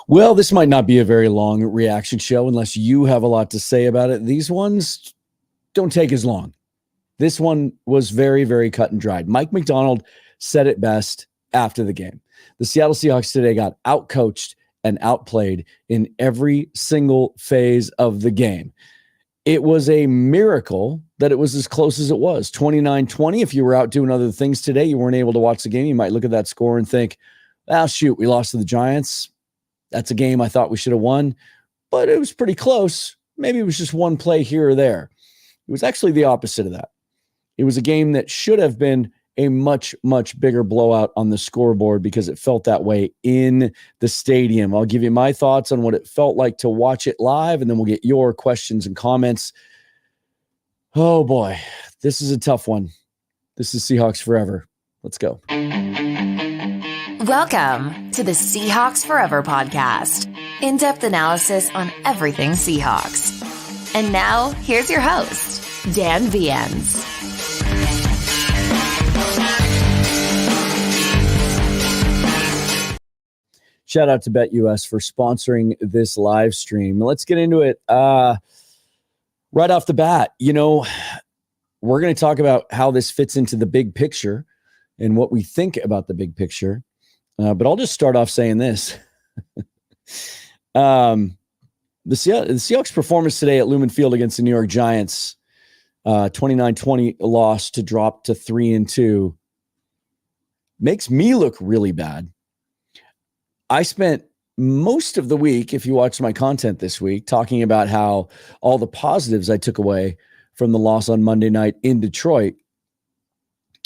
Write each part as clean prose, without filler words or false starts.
Well, this might not be a very long reaction show unless you have a lot to say about it. These ones don't take as long. This one was very, very cut and dried. Mike McDonald said it best after the game. The Seattle Seahawks today got outcoached and outplayed in every single phase of the game. It was a miracle that it was as close as it was. 29-20. If you were out doing other things today, you weren't able to watch the game, you might look at that score and think, shoot, we lost to the Giants. That's a game I thought we should have won, but it was pretty close. Maybe it was just one play here or there. It was actually the opposite of that. It was a game that should have been a much, much bigger blowout on the scoreboard because it felt that way in the stadium. I'll give you my thoughts on what it felt like to watch it live, and then we'll get your questions and comments. Oh boy, this is a tough one. This is Seahawks Forever. Let's go. Welcome to the Seahawks Forever podcast. In-depth analysis on everything Seahawks. And now, here's your host, Dan Viens. Shout out to BetUS for sponsoring this live stream. Let's get into it right off the bat. You know, we're going to talk about how this fits into the big picture and what we think about the big picture. But I'll just start off saying this. The Seahawks performance today at Lumen Field against the New York Giants, 29-20 loss to drop to 3-2, makes me look really bad. I spent most of the week, if you watch my content this week, talking about how all the positives I took away from the loss on Monday night in Detroit.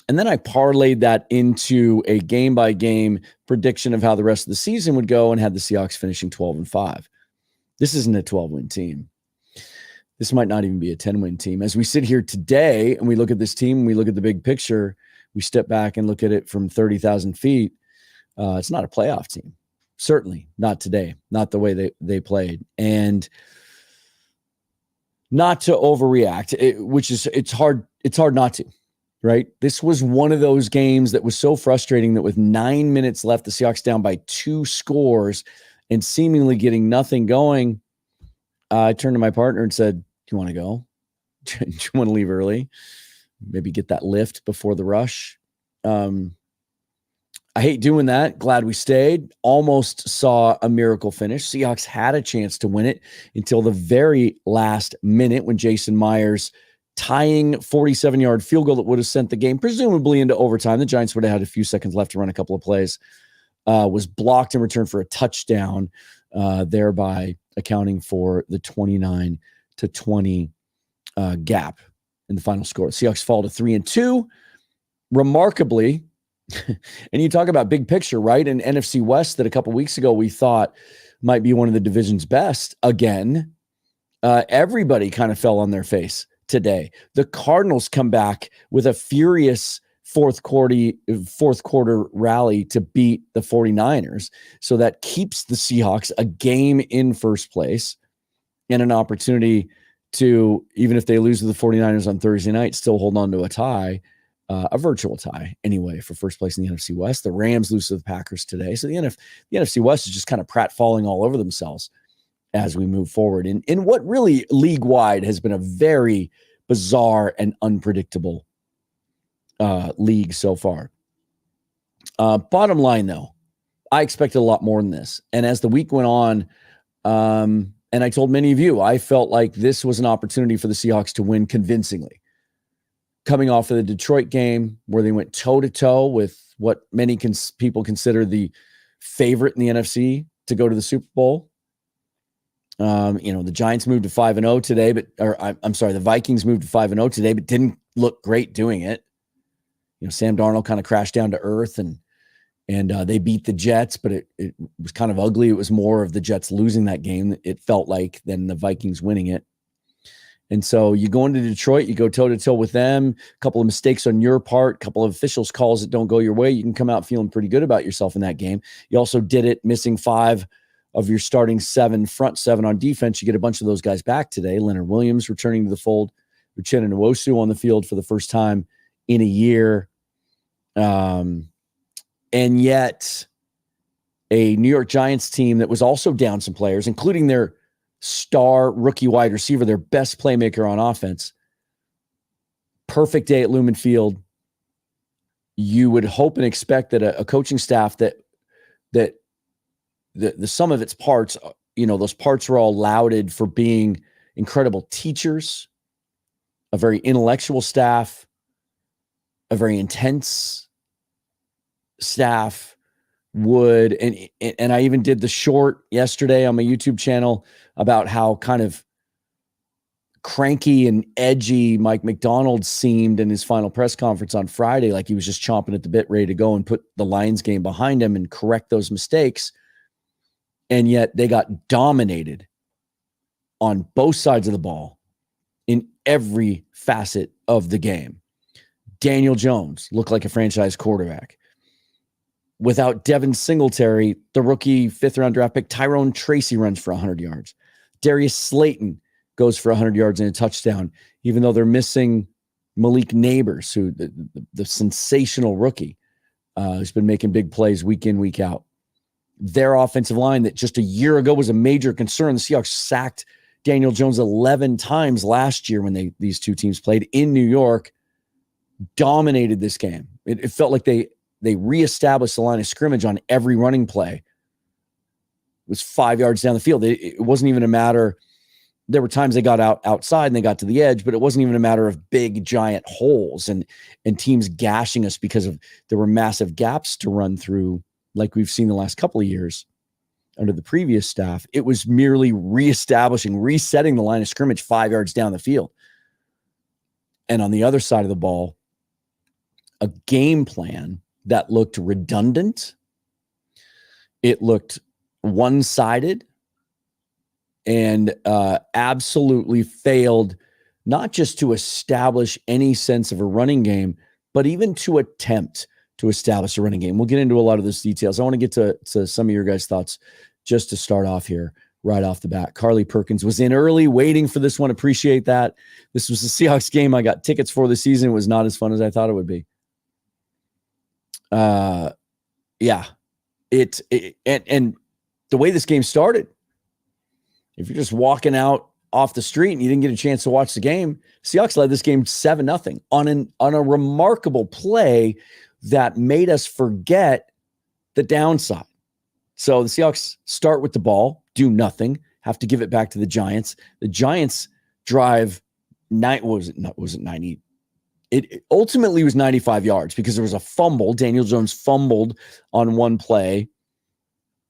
And then I parlayed that into a game-by-game prediction of how the rest of the season would go and had the Seahawks finishing 12-5. This isn't a 12-win team. This might not even be a 10-win team. As we sit here today and we look at this team, and we look at the big picture, we step back and look at it from 30,000 feet. It's not a playoff team. Certainly not today, not the way they played. And not to overreact, it's hard not to. Right? This was one of those games that was so frustrating that with 9 minutes left, the Seahawks down by 2 scores and seemingly getting nothing going. I turned to my partner and said, do you want to go? Do you want to leave early? Maybe get that lift before the rush. I hate doing that. Glad we stayed. Almost saw a miracle finish. Seahawks had a chance to win it until the very last minute when Jason Myers tying 47-yard field goal that would have sent the game presumably into overtime. The Giants would have had a few seconds left to run a couple of plays. Was blocked in return for a touchdown, thereby accounting for the 29-20 gap in the final score. Seahawks fall to 3-2. Remarkably, and you talk about big picture, right? In NFC West that a couple weeks ago we thought might be one of the division's best again. Everybody kind of fell on their face today. The Cardinals come back with a furious fourth quarter rally to beat the 49ers. So that keeps the Seahawks a game in first place and an opportunity to, even if they lose to the 49ers on Thursday night, still hold on to a tie, a virtual tie anyway, for first place in the NFC West. The Rams lose to the Packers today. So the NFC West is just kind of pratfalling all over themselves as we move forward in what really league-wide has been a very bizarre and unpredictable league so far. Bottom line, though, I expected a lot more than this. And as the week went on, and I told many of you, I felt like this was an opportunity for the Seahawks to win convincingly. Coming off of the Detroit game where they went toe-to-toe with what many people consider the favorite in the NFC to go to the Super Bowl. The Giants moved to 5-0 today, the Vikings moved to 5-0 today, but didn't look great doing it. Sam Darnold kind of crashed down to earth and they beat the Jets, but it was kind of ugly. It was more of the Jets losing that game, it felt like, than the Vikings winning it. And so you go into Detroit, you go toe-to-toe with them, a couple of mistakes on your part, a couple of officials' calls that don't go your way. You can come out feeling pretty good about yourself in that game. You also did it missing 5 of your starting 7, front 7 on defense. You get a bunch of those guys back today. Leonard Williams returning to the fold. Uchenna Nwosu on the field for the first time in a year. And yet a New York Giants team that was also down some players, including their star rookie wide receiver, their best playmaker on offense. Perfect day at Lumen Field. You would hope and expect that a coaching staff that the sum of its parts, those parts were all lauded for being incredible teachers, a very intellectual staff, a very intense staff would, and I even did the short yesterday on my YouTube channel about how kind of cranky and edgy Mike McDonald seemed in his final press conference on Friday, like he was just chomping at the bit, ready to go and put the Lions game behind him and correct those mistakes. And yet they got dominated on both sides of the ball in every facet of the game. Daniel Jones looked like a franchise quarterback. Without Devin Singletary, the rookie 5th-round draft pick, Tyrone Tracy runs for 100 yards. Darius Slayton goes for 100 yards and a touchdown, even though they're missing Malik Neighbors, who the sensational rookie who's been making big plays week in, week out. Their offensive line that just a year ago was a major concern. The Seahawks sacked Daniel Jones 11 times last year when these two teams played in New York, dominated this game. It felt like they reestablished the line of scrimmage on every running play. It was 5 yards down the field. It wasn't even a matter. There were times they got outside and they got to the edge, but it wasn't even a matter of big, giant holes and teams gashing us because there were massive gaps to run through, like we've seen the last couple of years under the previous staff. It was merely resetting the line of scrimmage 5 yards down the field. And on the other side of the ball, a game plan that looked redundant. It looked one-sided and absolutely failed not just to establish any sense of a running game, but even to attempt to establish a running game. We'll get into a lot of those details. I want to get to some of your guys' thoughts just to start off here right off the bat. Carly Perkins was in early, waiting for this one. Appreciate that. This was the Seahawks game I got tickets for this season. It was not as fun as I thought it would be. Yeah. And the way this game started, if you're just walking out off the street and you didn't get a chance to watch the game, Seahawks led this game 7-0 on a remarkable play that made us forget the downside. So the Seahawks start with the ball, do nothing, have to give it back to the Giants. The Giants drive was it 90? It ultimately was 95 yards because there was a fumble. Daniel Jones fumbled on one play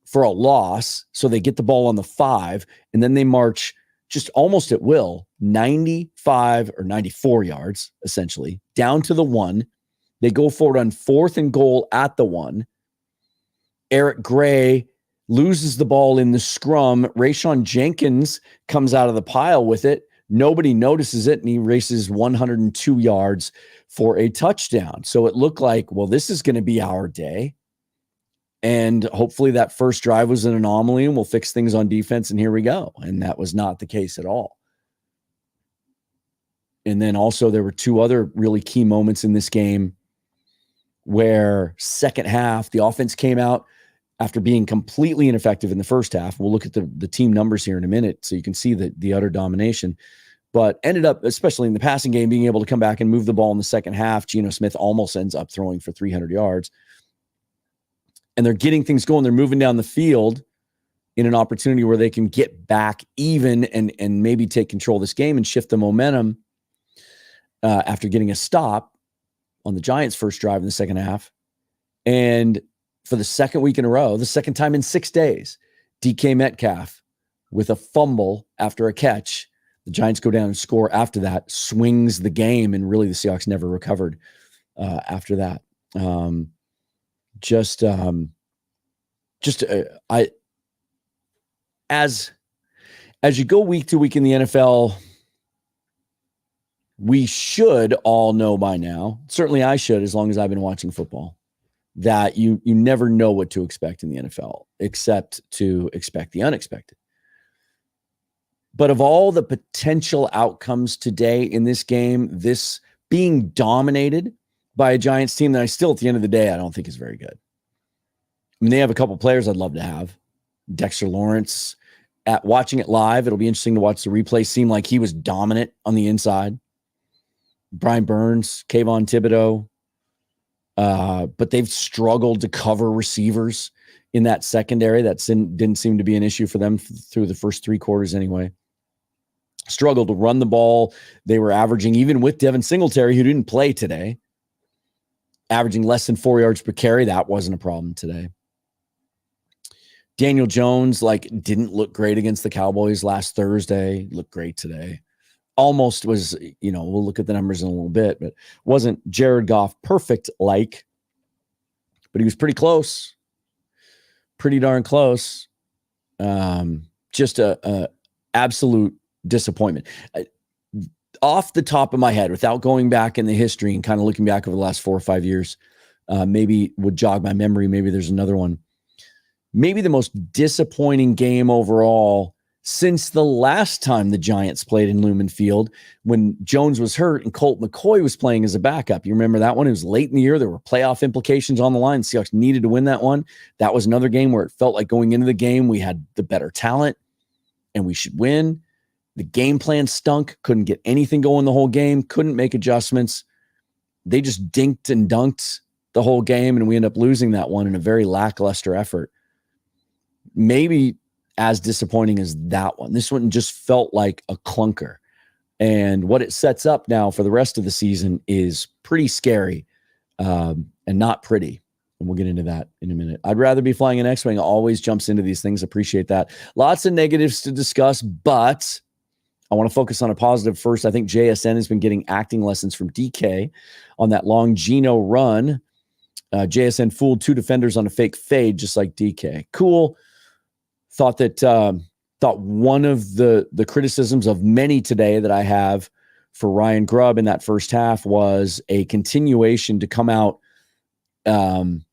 for a loss. So they get the ball on the 5, and then they march just almost at will, 95 or 94 yards, essentially, down to the 1. They go forward on 4th and goal at the 1. Eric Gray loses the ball in the scrum. Rayshon Jenkins comes out of the pile with it. Nobody notices it, and he races 102 yards for a touchdown. So it looked like, well, this is going to be our day. And hopefully that first drive was an anomaly and we'll fix things on defense, and here we go. And that was not the case at all. And then also there were two other really key moments in this game where second half, the offense came out after being completely ineffective in the first half. We'll look at the team numbers here in a minute so you can see the utter domination, but ended up, especially in the passing game, being able to come back and move the ball in the second half. Geno Smith almost ends up throwing for 300 yards. And they're getting things going. They're moving down the field in an opportunity where they can get back even and maybe take control of this game and shift the momentum after getting a stop on the Giants' first drive in the second half. And for the second week in a row, the second time in 6 days, DK Metcalf with a fumble after a catch. The Giants go down and score after that, swings the game, and really the Seahawks never recovered after that. As you go week to week in the NFL, we should all know by now, certainly I should, as long as I've been watching football, that you never know what to expect in the NFL except to expect the unexpected. But of all the potential outcomes today in this game, this being dominated by a Giants team that I still, at the end of the day, I don't think is very good. mean, they have a couple players I'd love to have. Dexter Lawrence. At watching it live, it'll be interesting to watch the replay. Seemed like he was dominant on the inside. Brian Burns, Kayvon Thibodeau. But they've struggled to cover receivers in that secondary. That didn't seem to be an issue for them through the first 3 quarters anyway. Struggled to run the ball. They were averaging, even with Devin Singletary, who didn't play today, averaging less than 4 yards per carry. That wasn't a problem today. Daniel Jones, didn't look great against the Cowboys last Thursday. Looked great today. Almost was, we'll look at the numbers in a little bit, but wasn't Jared Goff perfect but he was pretty close. Pretty darn close. Just a absolute disappointment. Off the top of my head, without going back in the history and kind of looking back over the last 4 or 5 years, maybe would jog my memory. Maybe there's another one. Maybe the most disappointing game overall since the last time the Giants played in Lumen Field, when Jones was hurt and Colt McCoy was playing as a backup. You remember that one? It was late in the year. There were playoff implications on the line. The Seahawks needed to win that one. That was another game where it felt like going into the game, we had the better talent and we should win. The game plan stunk. Couldn't get anything going the whole game. Couldn't make adjustments. They just dinked and dunked the whole game, and we end up losing that one in a very lackluster effort. Maybe as disappointing as that one. This one just felt like a clunker. And what it sets up now for the rest of the season is pretty scary and not pretty. And we'll get into that in a minute. I'd rather be flying an X-Wing. Always jumps into these things. Appreciate that. Lots of negatives to discuss, but I want to focus on a positive first. I think JSN has been getting acting lessons from DK on that long Geno run. JSN fooled 2 defenders on a fake fade, just like DK. Cool. Thought one of the criticisms of many today that I have for Ryan Grubb in that first half was a continuation to come out and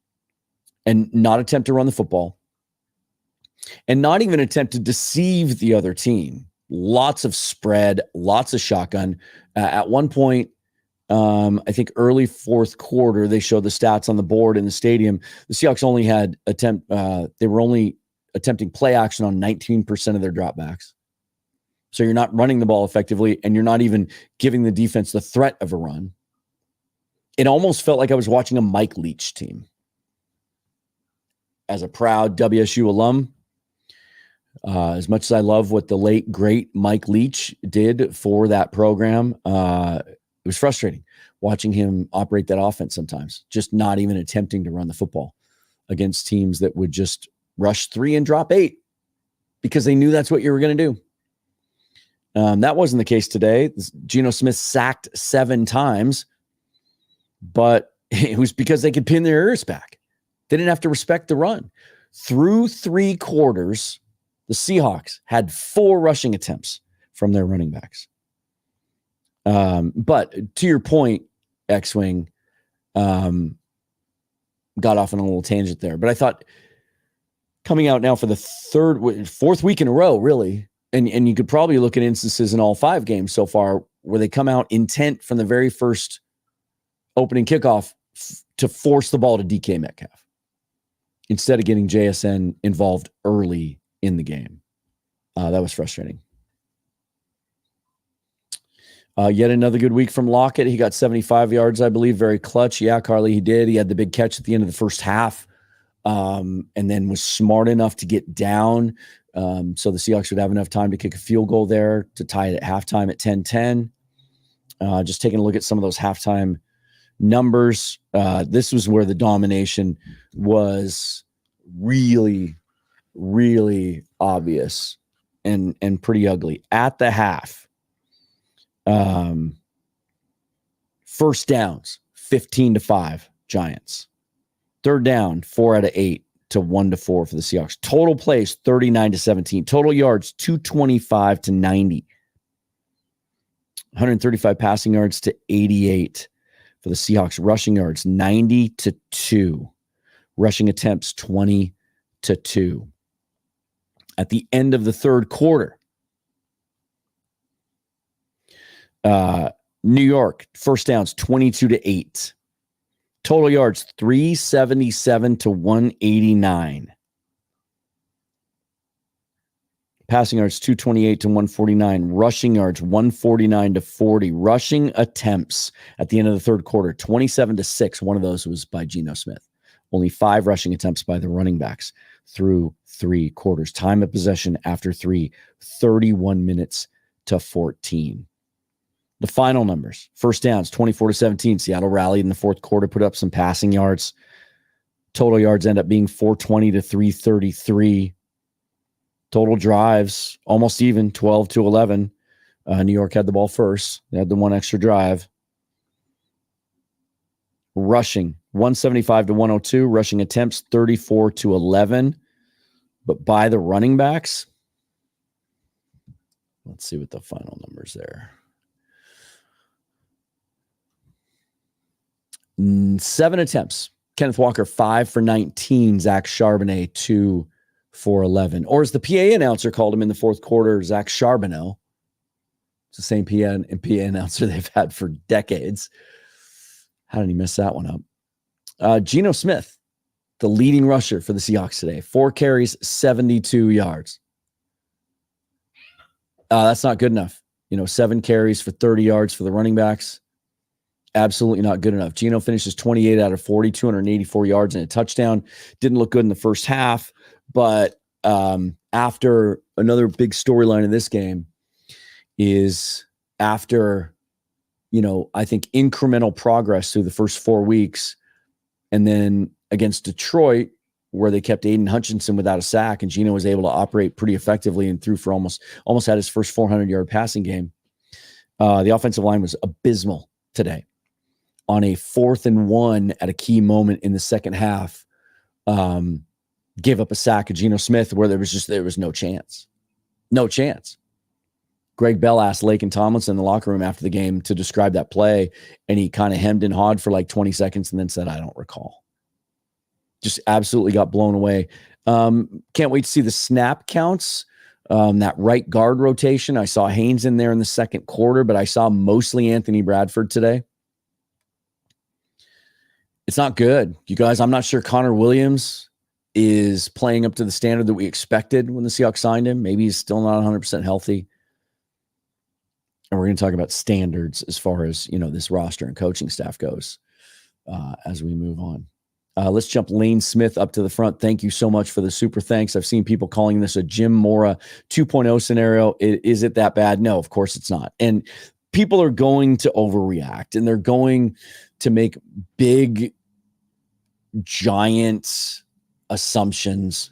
not attempt to run the football and not even attempt to deceive the other team. Lots of spread, lots of shotgun. At one point, I think early fourth quarter, they showed the stats on the board in the stadium. The Seahawks only had they were only attempting play action on 19% of their dropbacks. So you're not running the ball effectively, and you're not even giving the defense the threat of a run. It almost felt like I was watching a Mike Leach team. As a proud WSU alum, as much as I love what the late, great Mike Leach did for that program, it was frustrating watching him operate that offense sometimes, just not even attempting to run the football against teams that would just rush 3 and drop 8 because they knew that's what you were going to do. That wasn't the case today. Geno Smith sacked 7 times, but it was because they could pin their ears back. They didn't have to respect the run. Through 3 quarters, the Seahawks had 4 rushing attempts from their running backs. But to your point, X-Wing, got off on a little tangent there. But I thought, coming out now for the 4th week in a row, really, and you could probably look at instances in all 5 games so far where they come out intent from the very first opening kickoff to force the ball to DK Metcalf instead of getting JSN involved early in the game. That was frustrating. Yet another good week from Lockett. He got 75 yards, I believe. Very clutch. Yeah, Carly, he did. He had the big catch at the end of the first half. And then was smart enough to get down so the Seahawks would have enough time to kick a field goal there to tie it at halftime at 10-10. Just taking a look at some of those halftime numbers. This was where the domination was really, really obvious and pretty ugly. At the half, first downs, 15-5 Giants. Third down, 4 out of 8 to 1-4 for the Seahawks. Total plays, 39-17. Total yards, 225-90. 135 passing yards to 88 for the Seahawks. Rushing yards, 90-2. Rushing attempts, 20-2. At the end of the third quarter, New York, first downs, 22-8. Total yards, 377 to 189. Passing yards, 228 to 149. Rushing yards, 149 to 40. Rushing attempts at the end of the third quarter, 27 to 6. One of those was by Geno Smith. Only 5 rushing attempts by the running backs through 3 quarters. Time of possession after 3, 31 minutes to 14. The final numbers, first downs, 24 to 17. Seattle rallied in the fourth quarter, put up some passing yards. Total yards end up being 420 to 333. Total drives, almost even, 12 to 11. New York had the ball first. They had the one extra drive. Rushing, 175 to 102. Rushing attempts, 34 to 11. But by the running backs, let's see what the final numbers there. 7 attempts. Kenneth Walker, 5 for 19. Zach Charbonnet, 2 for 11. Or as the PA announcer called him in the fourth quarter, Zach Charbonneau. It's the same PA announcer they've had for decades. How did he mess that one up? Geno Smith, the leading rusher for the Seahawks today. 4 carries, 72 yards. That's not good enough. 7 carries for 30 yards for the running backs. Absolutely not good enough. Geno finishes 28 out of 40, 284 yards and a touchdown. Didn't look good in the first half, but after another big storyline in this game is after, I think incremental progress through the first 4 weeks, and then against Detroit, where they kept Aiden Hutchinson without a sack, and Geno was able to operate pretty effectively and threw for almost had his first 400-yard passing game. The offensive line was abysmal today. On a 4th and 1 at a key moment in the second half, gave up a sack of Geno Smith where there was no chance. No chance. Greg Bell asked Laken Tomlinson in the locker room after the game to describe that play, and he kind of hemmed and hawed for like 20 seconds and then said, I don't recall. Just absolutely got blown away. Can't wait to see the snap counts. That right guard rotation. I saw Haynes in there in the second quarter, but I saw mostly Anthony Bradford today. It's not good. You guys, I'm not sure Connor Williams is playing up to the standard that we expected when the Seahawks signed him. Maybe he's still not 100% healthy. And we're going to talk about standards as far as, this roster and coaching staff goes as we move on. Let's jump Lane Smith up to the front. Thank you so much for the super thanks. I've seen people calling this a Jim Mora 2.0 scenario. Is it that bad? No, of course it's not. And people are going to overreact, and they're going to make big, giant assumptions.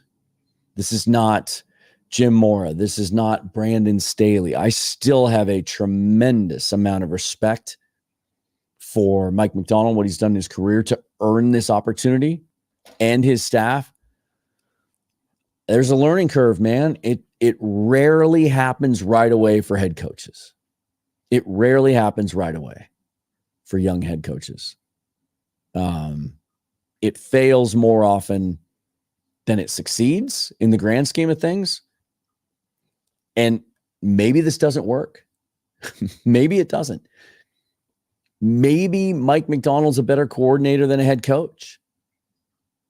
This is not Jim Mora. This is not Brandon Staley. I still have a tremendous amount of respect for Mike Macdonald, what he's done in his career to earn this opportunity, and his staff. There's a learning curve, man. It rarely happens right away for head coaches. It rarely happens right away for young head coaches. It fails more often than it succeeds in the grand scheme of things. And maybe this doesn't work. Maybe it doesn't. Maybe Mike Macdonald's a better coordinator than a head coach.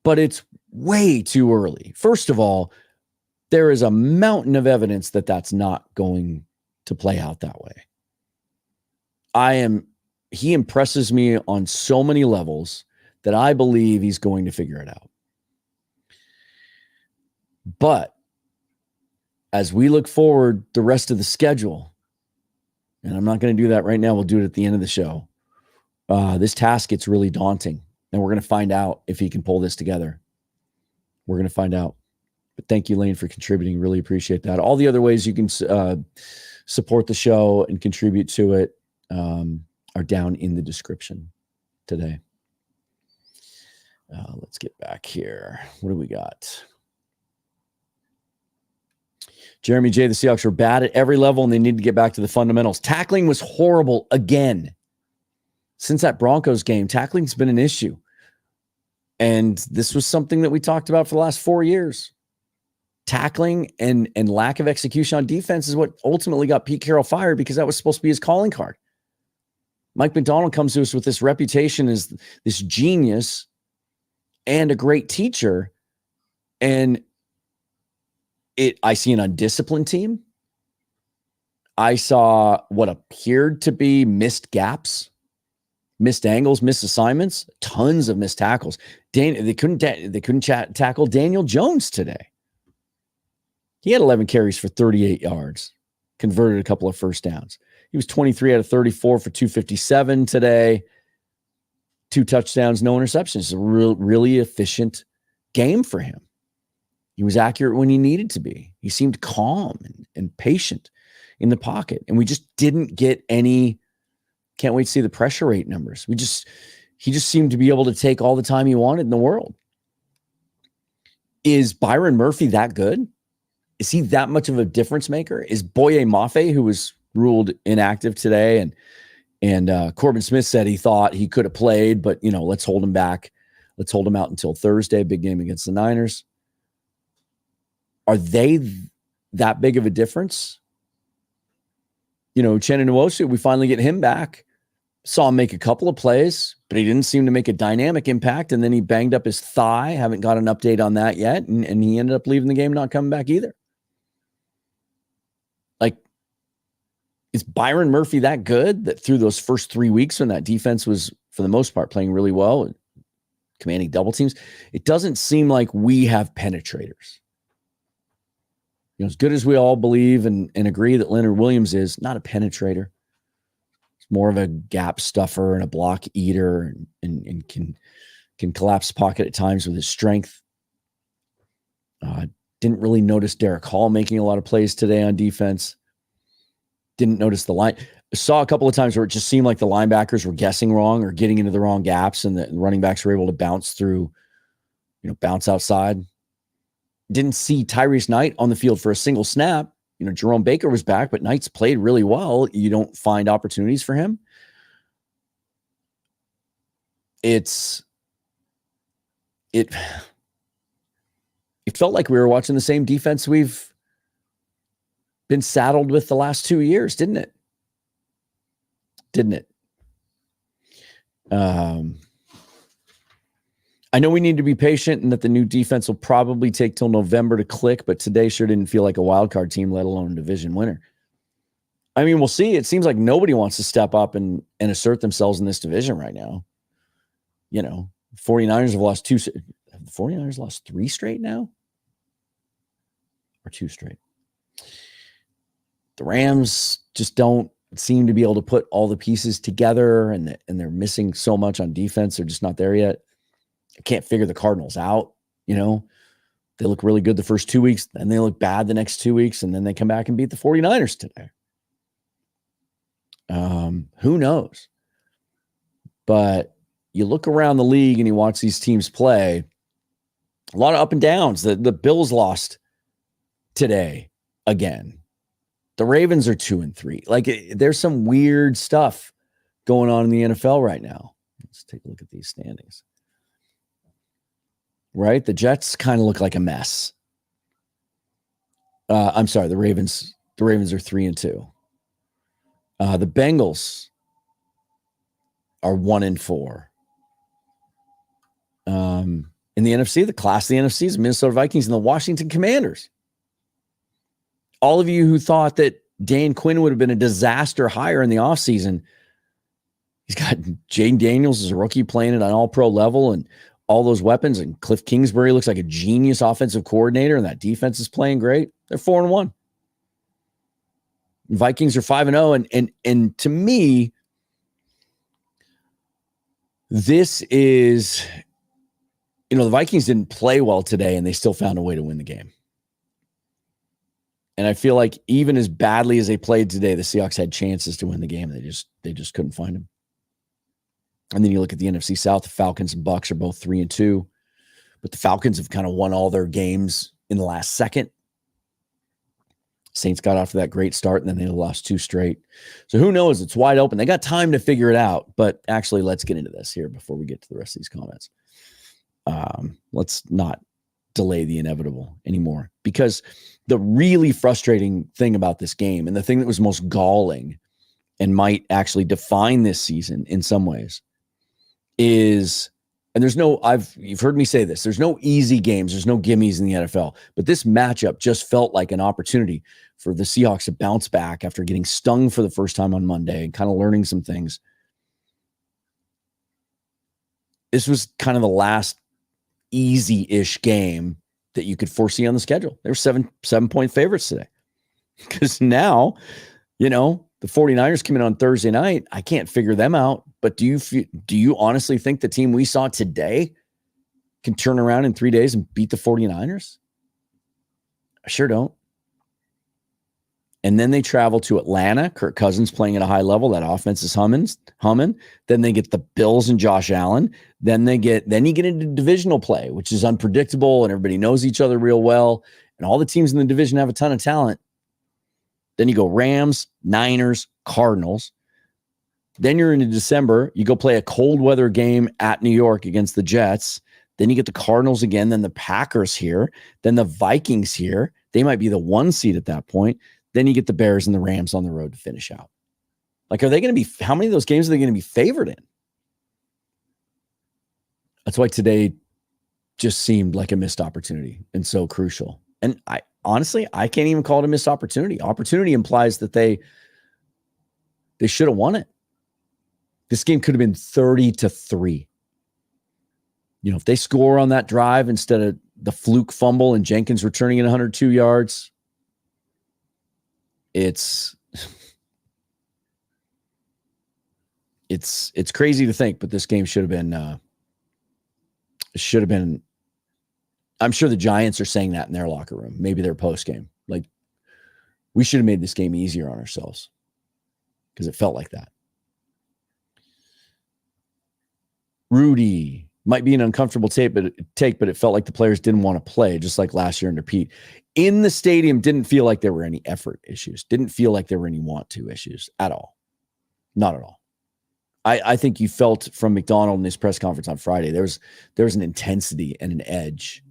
But it's way too early. First of all, there is a mountain of evidence that that's not going to play out that way. He impresses me on so many levels that I believe he's going to figure it out. But as we look forward the rest of the schedule, and I'm not going to do that right now, we'll do it at the end of the show. This task gets really daunting, and we're going to find out if he can pull this together. We're going to find out. But thank you, Lane, for contributing. Really appreciate that. All the other ways you can support the show and contribute to it are down in the description today. Let's get back here. What do we got? Jeremy J., the Seahawks were bad at every level, and they need to get back to the fundamentals. Tackling was horrible again. Since that Broncos game, tackling's been an issue. And this was something that we talked about for the last 4 years. Tackling and lack of execution on defense is what ultimately got Pete Carroll fired, because that was supposed to be his calling card. Mike McDonald comes to us with this reputation as this genius and a great teacher. And I see an undisciplined team. I saw what appeared to be missed gaps, missed angles, missed assignments, tons of missed tackles. They couldn't tackle Daniel Jones today. He had 11 carries for 38 yards, converted a couple of first downs. He was 23 out of 34 for 257 today. 2 touchdowns, no interceptions. It's a really efficient game for him. He was accurate when he needed to be. He seemed calm and patient in the pocket. And we just didn't get any, can't wait to see the pressure rate numbers. He just seemed to be able to take all the time he wanted in the world. Is Byron Murphy that good? Is he that much of a difference maker? Is Boye Mafe, who was ruled inactive today, and Corbin Smith said he thought he could have played, but let's hold him back. Let's hold him out until Thursday, big game against the Niners. Are they that big of a difference? Uchenna Nwosu, we finally get him back. Saw him make a couple of plays, but he didn't seem to make a dynamic impact. And then he banged up his thigh. Haven't got an update on that yet. And he ended up leaving the game, not coming back either. Is Byron Murphy that good that through those first 3 weeks when that defense was, for the most part, playing really well, commanding double teams, it doesn't seem like we have penetrators. As good as we all believe and agree that Leonard Williams is, not a penetrator. It's more of a gap stuffer and a block eater and can collapse the pocket at times with his strength. Didn't really notice Derek Hall making a lot of plays today on defense. Didn't notice the line. Saw a couple of times where it just seemed like the linebackers were guessing wrong or getting into the wrong gaps, and the running backs were able to bounce through, bounce outside. Didn't see Tyrese Knight on the field for a single snap. Jerome Baker was back, but Knight's played really well. You don't find opportunities for him. It felt like we were watching the same defense we've been saddled with the last 2 years, didn't it? I know we need to be patient and that the new defense will probably take till November to click, but today sure didn't feel like a wild card team, let alone a division winner. I mean, we'll see. It seems like nobody wants to step up and assert themselves in this division right now. 49ers have lost 2. Have the 49ers lost 3 straight now? Or 2 straight? The Rams just don't seem to be able to put all the pieces together, and they're missing so much on defense. They're just not there yet. I can't figure the Cardinals out. They look really good the first 2 weeks, and they look bad the next 2 weeks, and then they come back and beat the 49ers today. Who knows? But you look around the league and you watch these teams play, a lot of up and downs. The Bills today again. The Ravens are 2-3. There's some weird stuff going on in the NFL right now. Let's take a look at these standings. Right? The Jets kind of look like a mess. I'm sorry, the Ravens are 3-2. The Bengals are 1-4. In the NFC, the class of the NFC is Minnesota Vikings and the Washington Commanders. All of you who thought that Dan Quinn would have been a disaster hire in the offseason, he's got Jaden Daniels as a rookie playing at an all-pro level and all those weapons, and Cliff Kingsbury looks like a genius offensive coordinator, and that defense is playing great. They're 4-1. Vikings are 5-0, and to me, this is, the Vikings didn't play well today, and they still found a way to win the game. And I feel like even as badly as they played today, the Seahawks had chances to win the game. They just couldn't find them. And then you look at the NFC South, the Falcons and Bucs are both 3-2, but the Falcons have kind of won all their games in the last second. Saints got off to that great start, and then they lost 2 straight. So who knows? It's wide open. They got time to figure it out. But actually, let's get into this here before we get to the rest of these comments. Let's not delay the inevitable anymore, because the really frustrating thing about this game, and the thing that was most galling, and might actually define this season in some ways is, and you've heard me say this, there's no easy games, there's no gimmies in the NFL, but this matchup just felt like an opportunity for the Seahawks to bounce back after getting stung for the first time on Monday and kind of learning some things. This was kind of the last easy-ish game that you could foresee on the schedule. They were 7-point favorites today. Because now, the 49ers come in on Thursday night. I can't figure them out. But do you honestly think the team we saw today can turn around in 3 days and beat the 49ers? I sure don't. And then they travel to Atlanta. Kirk Cousins playing at a high level. That offense is humming. Then they get the Bills and Josh Allen. Then you get into divisional play, which is unpredictable, and everybody knows each other real well. And all the teams in the division have a ton of talent. Then you go Rams, Niners, Cardinals. Then you're into December. You go play a cold weather game at New York against the Jets. Then you get the Cardinals again. Then the Packers here. Then the Vikings here. They might be the 1 seed at that point. Then you get the Bears and the Rams on the road to finish out. Like, are they going to be, how many of those games are they going to be favored in? That's why today just seemed like a missed opportunity and so crucial. And I can't even call it a missed opportunity. Opportunity implies that they should have won it. This game could have been 30-3. If they score on that drive instead of the fluke fumble and Jenkins returning it 102 yards, it's crazy to think, but this game should have been, I'm sure the Giants are saying that in their locker room, maybe their post game. Like, we should have made this game easier on ourselves because it felt like that. Rudy, might be an uncomfortable take, but it felt like the players didn't want to play, just like last year under Pete. In the stadium, didn't feel like there were any effort issues. Didn't feel like there were any want to issues at all. Not at all. I think you felt from McDonald in his press conference on Friday, there was an intensity and an edge.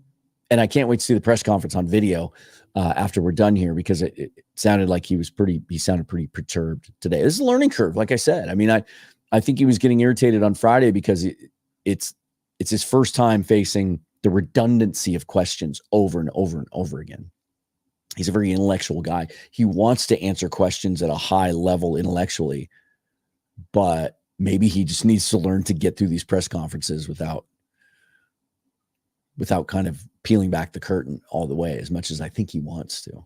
And I can't wait to see the press conference on video after we're done here, because it sounded like he sounded pretty perturbed today. This is a learning curve, like I said. I mean, I think he was getting irritated on Friday because it's his first time facing the redundancy of questions over and over and over again. He's a very intellectual guy. He wants to answer questions at a high level intellectually, but maybe he just needs to learn to get through these press conferences without kind of peeling back the curtain all the way, as much as I think he wants to.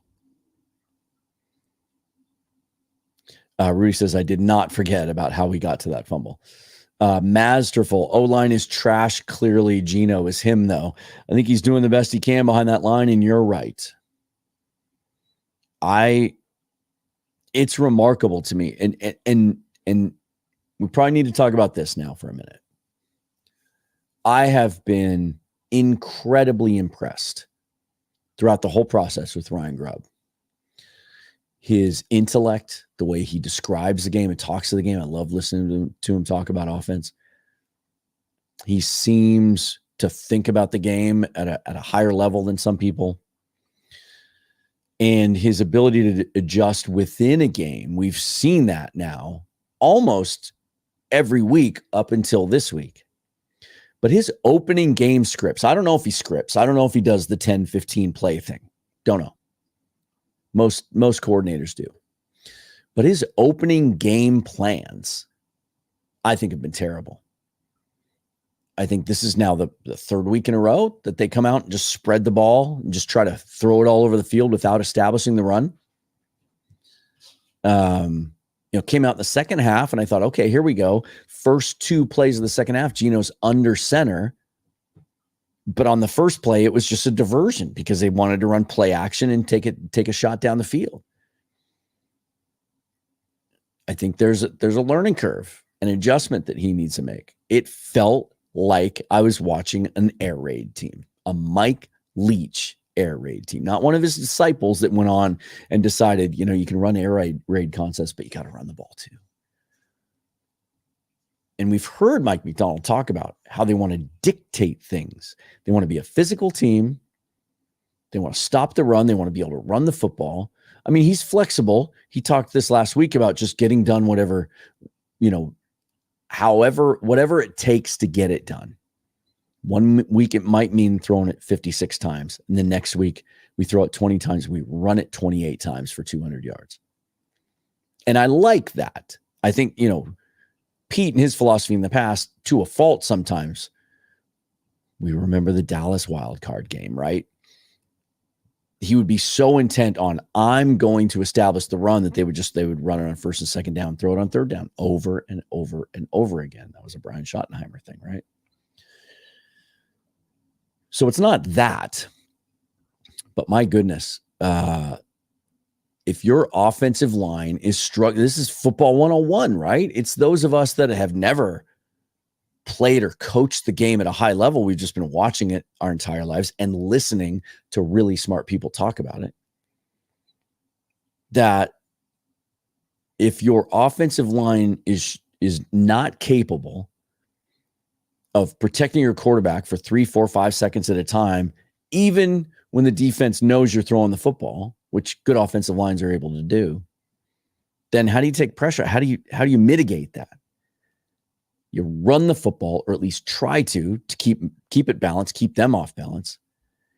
Rudy says, I did not forget about how we got to that fumble. Masterful. O-line is trash. Clearly, Geno is him, though. I think he's doing the best he can behind that line, and you're right. It's remarkable to me. And we probably need to talk about this now for a minute. I have been incredibly impressed throughout the whole process with Ryan Grubb. His intellect, the way he describes the game and talks to the game. I love listening to him talk about offense. He seems to think about the game at a higher level than some people. And his ability to adjust within a game, we've seen that now almost every week up until this week. But his opening game scripts, I don't know if he scripts. I don't know if he does the 10-15 play thing. Don't know. Most coordinators do. But his opening game plans, I think, have been terrible. I think this is now the third week in a row that they come out and just spread the ball and just try to throw it all over the field without establishing the run. Came out in the second half, and I thought, okay, here we go. First 2 plays of the second half, Geno's under center. But on the first play, it was just a diversion because they wanted to run play action and take a shot down the field. I think there's a learning curve, an adjustment that he needs to make. It felt like I was watching an air raid team, a Mike Leach air raid team, not one of his disciples that went on and decided, you can run air raid concepts, but you got to run the ball too. And we've heard Mike McDonald talk about how they want to dictate things. They want to be a physical team. They want to stop the run. They want to be able to run the football. I mean, he's flexible. He talked this last week about just getting done whatever, whatever it takes to get it done. One week it might mean throwing it 56 times. And the next week we throw it 20 times. We run it 28 times for 200 yards. And I like that. I think, Pete and his philosophy in the past, to a fault sometimes, we remember the Dallas wildcard game, right? He would be so intent on, I'm going to establish the run, that they would run it on first and second down, throw it on third down over and over and over again. That was a Brian Schottenheimer thing, right? So it's not that, but my goodness, if your offensive line is struggling, this is football 101, right? It's those of us that have never played or coached the game at a high level. We've just been watching it our entire lives and listening to really smart people talk about it. That if your offensive line is not capable of protecting your quarterback for 3, 4, 5 seconds at a time, even when the defense knows you're throwing the football, which good offensive lines are able to do, then how do you take pressure? How do you mitigate that? You run the football, or at least try to keep it balanced, keep them off balance.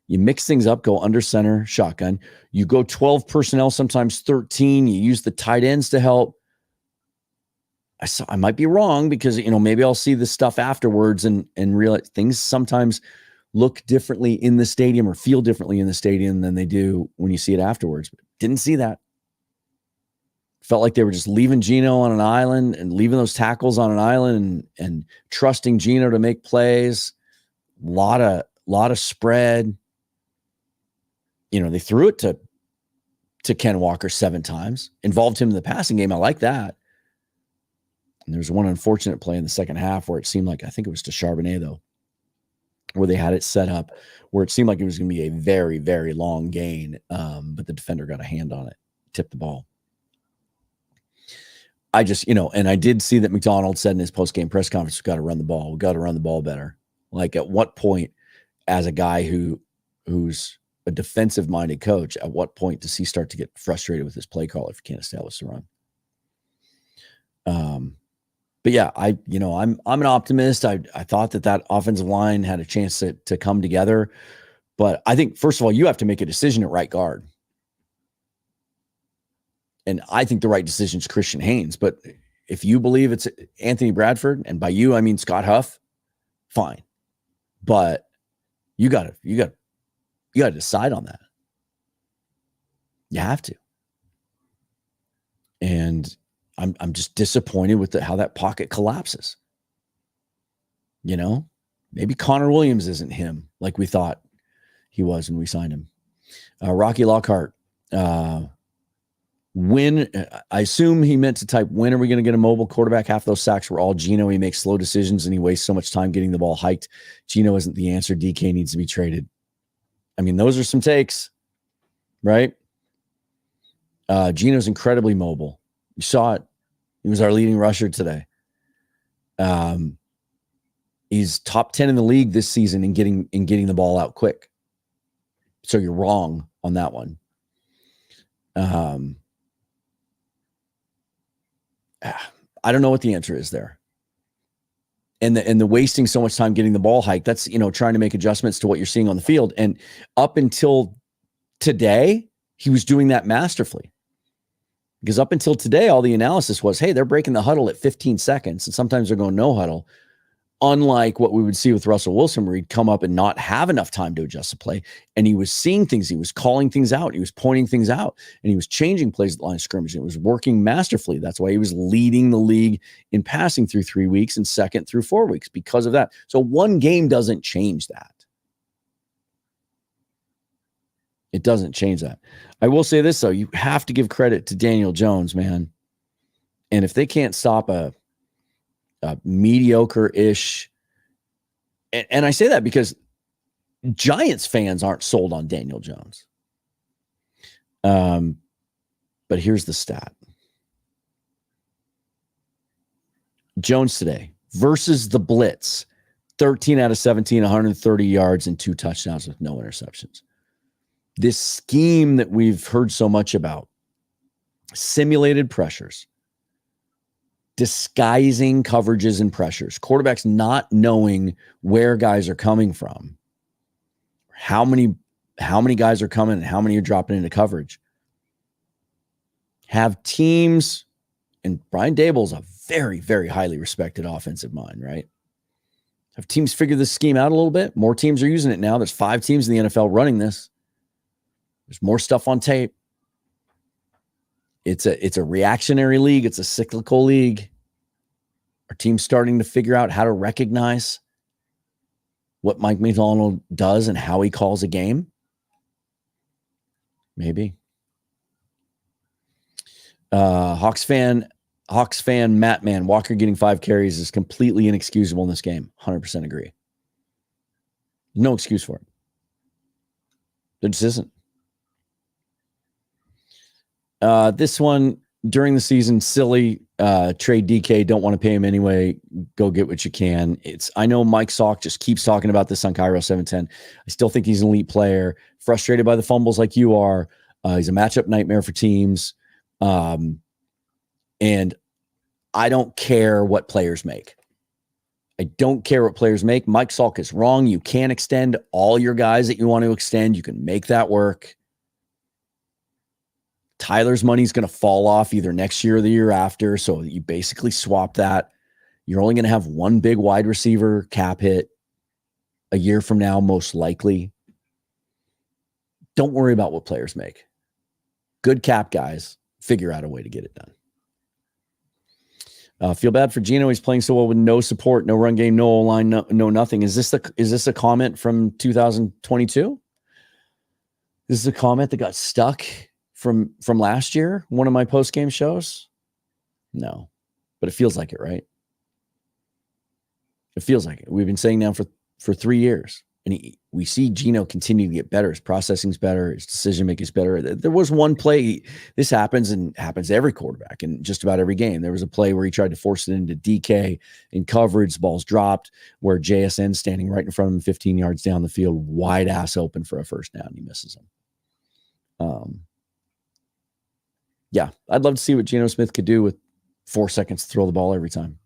You mix things up, go under center, shotgun. You go 12 personnel, sometimes 13. You use the tight ends to help. I might be wrong, because maybe I'll see this stuff afterwards and realize things sometimes look differently in the stadium or feel differently in the stadium than they do when you see it afterwards. But didn't see that. Felt like they were just leaving Geno on an island and leaving those tackles on an island and trusting Geno to make plays. Lot of spread. They threw it to Ken Walker 7 times, involved him in the passing game. I like that. And there's one unfortunate play in the second half where it seemed like, I think it was to Charbonnet though, where they had it set up where it seemed like it was going to be a very, very long gain. But the defender got a hand on it, tipped the ball. I just, and I did see that McDonald said in his post-game press conference, we've got to run the ball. We've got to run the ball better. Like, at what point, as a guy who's a defensive-minded coach, at what point does he start to get frustrated with his play caller if he can't establish the run? But yeah, I'm an optimist. I thought that offensive line had a chance to come together. But I think, first of all, you have to make a decision at right guard. And I think the right decision is Christian Haynes. But if you believe it's Anthony Bradford, and by you I mean Scott Huff, fine. But you got to decide on that. You have to. And I'm just disappointed with how that pocket collapses. Maybe Connor Williams isn't him like we thought he was when we signed him. Rocky Lockhart. When, I assume he meant to type, when are we going to get a mobile quarterback? Half those sacks were all Geno. He makes slow decisions and he wastes so much time getting the ball hiked. Geno isn't the answer. DK needs to be traded. I mean, those are some takes, right? Geno's incredibly mobile. You saw it. He was our leading rusher today. He's top 10 in the league this season in getting the ball out quick. So you're wrong on that one. I don't know what the answer is there. And the wasting so much time getting the ball hiked, that's, trying to make adjustments to what you're seeing on the field. And up until today, he was doing that masterfully. Because up until today, all the analysis was, hey, they're breaking the huddle at 15 seconds. And sometimes they're going no huddle. Unlike what we would see with Russell Wilson, where he'd come up and not have enough time to adjust the play. And he was seeing things. He was calling things out. He was pointing things out. And he was changing plays at the line of scrimmage. And it was working masterfully. That's why he was leading the league in passing through 3 weeks and second through 4 weeks because of that. So one game doesn't change that. It doesn't change that. I will say this, though. You have to give credit to Daniel Jones, man. And if they can't stop a mediocre-ish, and I say that because Giants fans aren't sold on Daniel Jones. But here's the stat. Jones today versus the blitz, 13 out of 17, 130 yards and 2 touchdowns with no interceptions. This scheme that we've heard so much about Simulated pressures, disguising coverages and pressures, quarterbacks not knowing where guys are coming from, how many guys are coming and how many are dropping into coverage. Have teams, and Brian Daboll's a very, very highly respected offensive mind, right? Have teams figured this scheme out a little bit? More teams are using it now. There's 5 teams in the NFL running this. There's more stuff on tape. It's a reactionary league. It's a cyclical league. Are teams starting to figure out how to recognize what Mike McDonald does and how he calls a game? Maybe. Hawks fan Matt Man, Walker getting 5 carries is completely inexcusable in this game. 100% agree. No excuse for it. There just isn't. This one, during the season, silly. Trade DK, don't want to pay him anyway. Go get what you can. I know Mike Salk just keeps talking about this on Cairo 710. I still think he's an elite player. Frustrated by the fumbles like you are. He's a matchup nightmare for teams. And I don't care what players make. I don't care what players make. Mike Salk is wrong. You can extend all your guys that you want to extend. You can make that work. Tyler's money is going to fall off either next year or the year after. So you basically swap that. You're only going to have one big wide receiver cap hit a year from now, most likely. Don't worry about what players make. Good cap guys, figure out a way to get it done. Feel bad for Geno. He's playing so well with no support, no run game, no O-line, no nothing. Is this a comment from 2022? This is a comment that got stuck from last year, one of my post-game shows? No, but it feels like it, right? It feels like it. We've been saying now for 3 years, and we see Geno continue to get better. His processing's better. His decision-making is better. There was one play. This happens to every quarterback in just about every game. There was a play where he tried to force it into DK in coverage. The ball's dropped where JSN standing right in front of him 15 yards down the field, wide ass open for a first down. He misses him. Yeah, I'd love to see what Geno Smith could do with 4 seconds to throw the ball every time.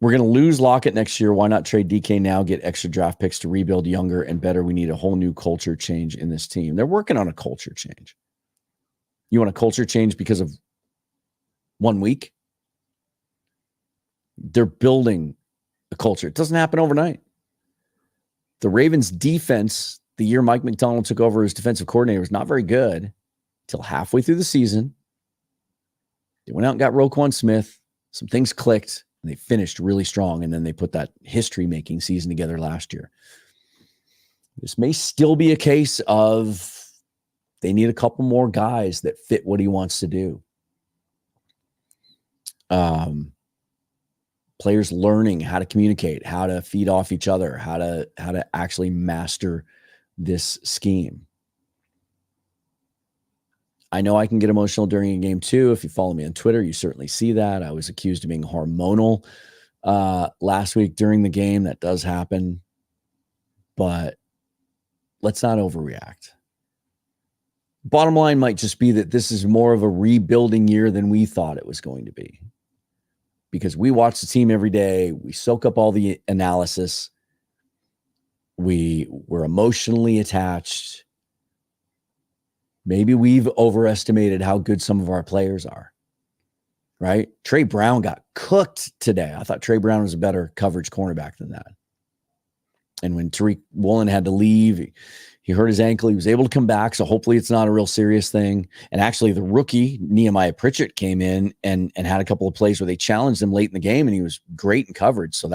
We're going to lose Lockett next year. Why not trade DK now, get extra draft picks to rebuild younger and better? We need a whole new culture change in this team. They're working on a culture change. You want a culture change because of 1 week? They're building a culture. It doesn't happen overnight. The Ravens defense, the year Mike McDonald took over as defensive coordinator, was not very good until halfway through the season. They went out and got Roquan Smith. Some things clicked, and they finished really strong, and then they put that history-making season together last year. This may still be a case of they need a couple more guys that fit what he wants to do. Players learning how to communicate, how to feed off each other, how to actually master this scheme. I know I can get emotional during a game too. If you follow me on Twitter, you certainly see that. I was accused of being hormonal last week during the game. That does happen, but let's not overreact. Bottom line might just be that this is more of a rebuilding year than we thought it was going to be, because we watch the team every day. We soak up all the analysis. We're emotionally attached. Maybe we've overestimated how good some of our players are, right? Trey Brown got cooked today. I thought Trey Brown was a better coverage cornerback than that. And when Tariq Woolen had to leave, he hurt his ankle. He was able to come back, so hopefully it's not a real serious thing. And actually, the rookie, Nehemiah Pritchett, came in and had a couple of plays where they challenged him late in the game, and he was great in coverage. So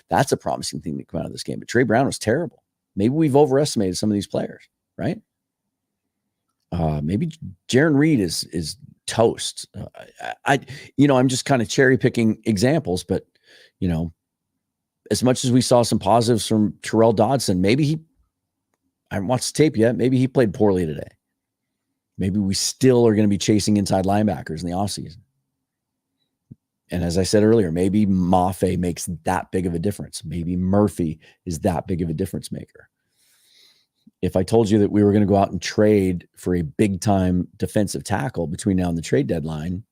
that's a promising thing to come out of this game. But Trey Brown was terrible. Maybe we've overestimated some of these players, right? Maybe Jaron Reed is toast. I'm just kind of cherry picking examples, but as much as we saw some positives from Terrell Dodson, I haven't watched the tape yet. Maybe he played poorly today. Maybe we still are going to be chasing inside linebackers in the offseason. And as I said earlier, maybe Mafe makes that big of a difference. Maybe Murphy is that big of a difference maker. If I told you that we were going to go out and trade for a big-time defensive tackle between now and the trade deadline,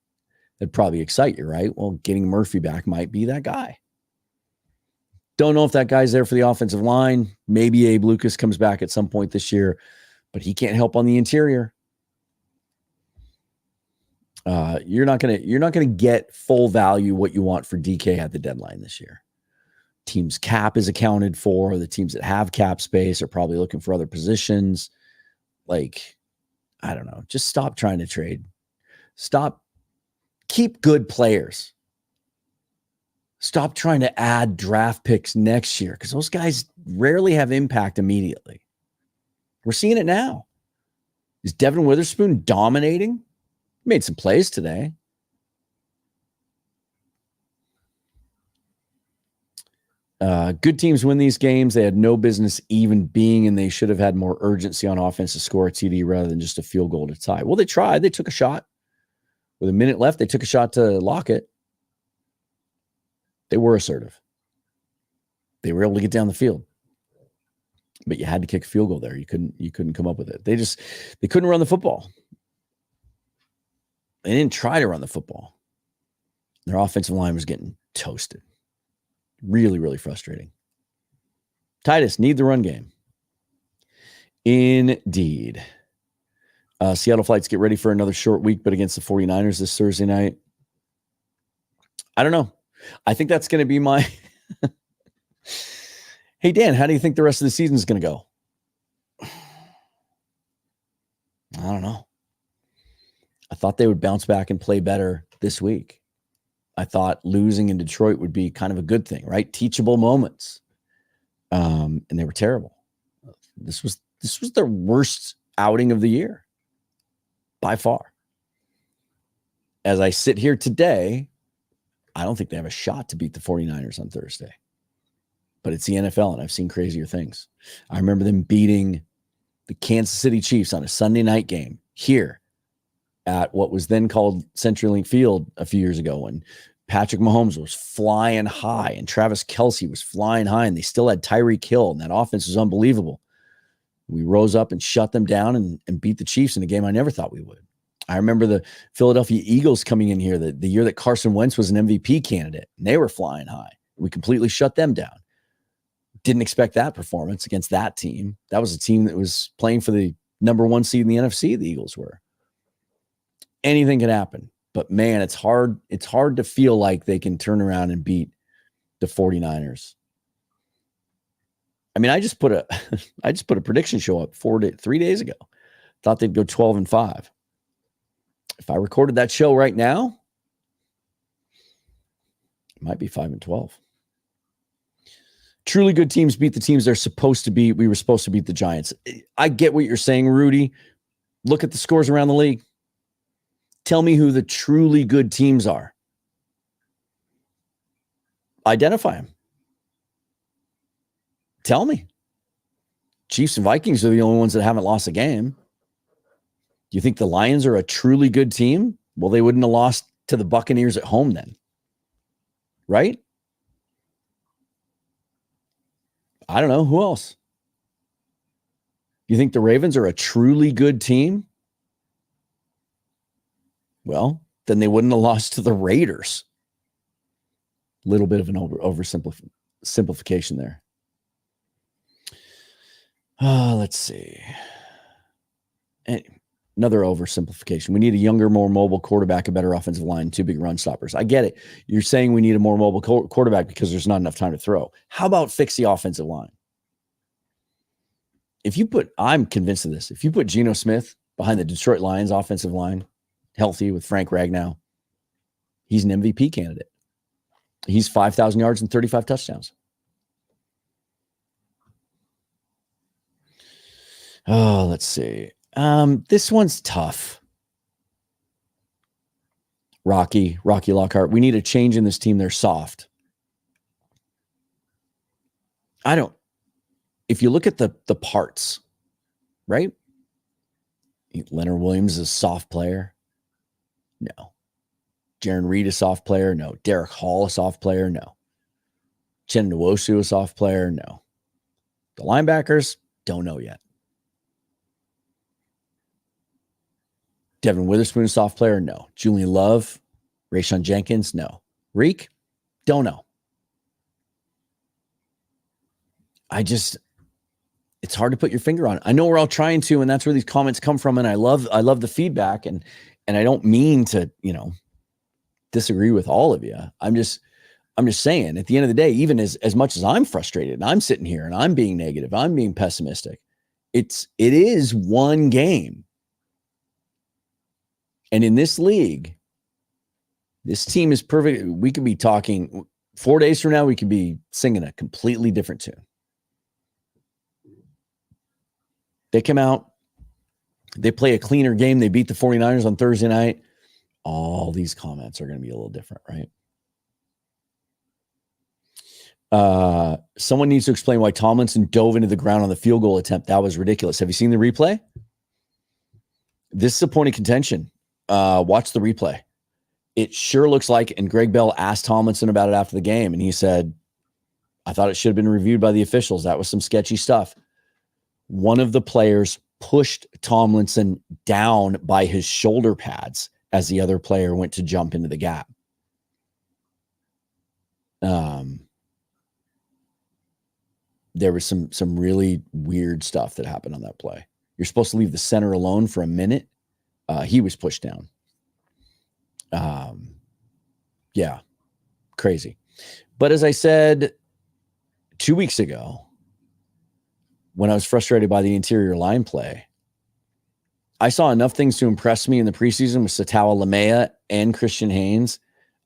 that'd probably excite you, right? Well, getting Murphy back might be that guy. Don't know if that guy's there for the offensive line. Maybe Abe Lucas comes back at some point this year, but he can't help on the interior. You're not gonna get full value what you want for DK at the deadline this year. Team's cap is accounted for. The teams that have cap space are probably looking for other positions. Like, I don't know. Just stop trying to trade. Keep good players. Stop trying to add draft picks next year because those guys rarely have impact immediately. We're seeing it now. Is Devin Witherspoon dominating? He made some plays today. Good teams win these games. They had no business even being, and they should have had more urgency on offense to score a TD rather than just a field goal to tie. Well, they tried. They took a shot. With a minute left, they took a shot to lock it. They were assertive. They were able to get down the field. But you had to kick a field goal there. You couldn't come up with it. They couldn't run the football. They didn't try to run the football. Their offensive line was getting toasted. Really, really frustrating. Titus, need the run game. Indeed. Seattle flights get ready for another short week, but against the 49ers this Thursday night. I don't know. I think that's going to be my... Hey, Dan, how do you think the rest of the season is going to go? I don't know. I thought they would bounce back and play better this week. I thought losing in Detroit would be kind of a good thing, right? Teachable moments. And they were terrible. This was their worst outing of the year. By far. As I sit here today, I don't think they have a shot to beat the 49ers on Thursday. But it's the NFL, and I've seen crazier things. I remember them beating the Kansas City Chiefs on a Sunday night game here at what was then called CenturyLink Field a few years ago when Patrick Mahomes was flying high and Travis Kelce was flying high, and they still had Tyreek Hill, and that offense was unbelievable. We rose up and shut them down and beat the Chiefs in a game I never thought we would. I remember the Philadelphia Eagles coming in here the year that Carson Wentz was an MVP candidate, and they were flying high. We completely shut them down. Didn't expect that performance against that team. That was a team that was playing for the number one seed in the NFC, the Eagles were. Anything can happen. But, man, it's hard to feel like they can turn around and beat the 49ers. I mean, I just put a prediction show up 3 days ago. Thought they'd go 12-5. If I recorded that show right now, it might be 5-12. Truly good teams beat the teams they're supposed to beat. We were supposed to beat the Giants. I get what you're saying, Rudy. Look at the scores around the league. Tell me who the truly good teams are. Identify them. Tell me. Chiefs and Vikings are the only ones that haven't lost a game. Do you think the Lions are a truly good team? Well, they wouldn't have lost to the Buccaneers at home then. Right? I don't know. Who else? You think the Ravens are a truly good team? Well, then they wouldn't have lost to the Raiders. Little bit of an oversimplification there. Let's see. Another oversimplification. We need a younger, more mobile quarterback, a better offensive line, 2 big run stoppers. I get it. You're saying we need a more mobile quarterback because there's not enough time to throw. How about fix the offensive line? I'm convinced of this. If you put Geno Smith behind the Detroit Lions offensive line, healthy with Frank Ragnow, he's an MVP candidate. He's 5,000 yards and 35 touchdowns. Oh, let's see. This one's tough. Rocky Lockhart. We need a change in this team. They're soft. If you look at the parts, right? Leonard Williams is a soft player. No. Jaron Reed, a soft player. No. Derek Hall, a soft player. No. Chen Nwosu, a soft player. No. The linebackers, don't know yet. Devin Witherspoon, a soft player? No. Julian Love, Rayshon Jenkins? No. Reek? Don't know. It's hard to put your finger on it. I know we're all trying to, and that's where these comments come from. And I love the feedback, and I don't mean to, disagree with all of you. I'm just saying, at the end of the day, even as much as I'm frustrated and I'm sitting here and I'm being negative, I'm being pessimistic, it is one game. And in this league, this team is perfect. We could be talking 4 days from now, we could be singing a completely different tune. They come out, they play a cleaner game. They beat the 49ers on Thursday night. All these comments are going to be a little different, right? Someone needs to explain why Tomlinson dove into the ground on the field goal attempt. That was ridiculous. Have you seen the replay? This is a point of contention. Watch the replay. It sure looks like, and Greg Bell asked Tomlinson about it after the game, and he said, I thought it should have been reviewed by the officials. That was some sketchy stuff. One of the players pushed Tomlinson down by his shoulder pads as the other player went to jump into the gap. There was some really weird stuff that happened on that play. You're supposed to leave the center alone for a minute. He was pushed down. Yeah, crazy. But as I said 2 weeks ago, when I was frustrated by the interior line play, I saw enough things to impress me in the preseason with Satawa Lamea and Christian Haynes.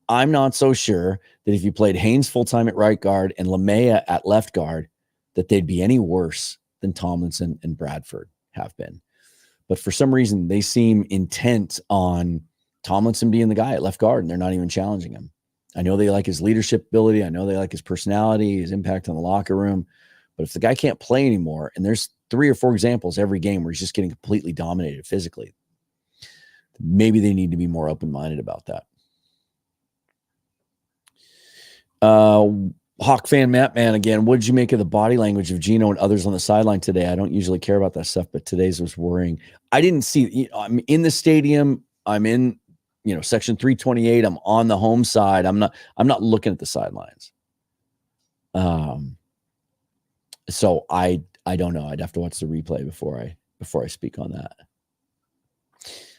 I'm not so sure that if you played Haynes full-time at right guard and Lamea at left guard, that they'd be any worse than Tomlinson and Bradford have been. But for some reason, they seem intent on Tomlinson being the guy at left guard, and they're not even challenging him. I know they like his leadership ability. I know they like his personality, his impact on the locker room. But if the guy can't play anymore, and there's 3 or 4 examples every game where he's just getting completely dominated physically, maybe they need to be more open-minded about that. Hawk fan Matt Man again. What did you make of the body language of Gino and others on the sideline today? I don't usually care about that stuff, but today's was worrying. I didn't see. I'm in the stadium. I'm in, section 328. I'm on the home side. I'm not looking at the sidelines. So I don't know. I'd have to watch the replay before I speak on that.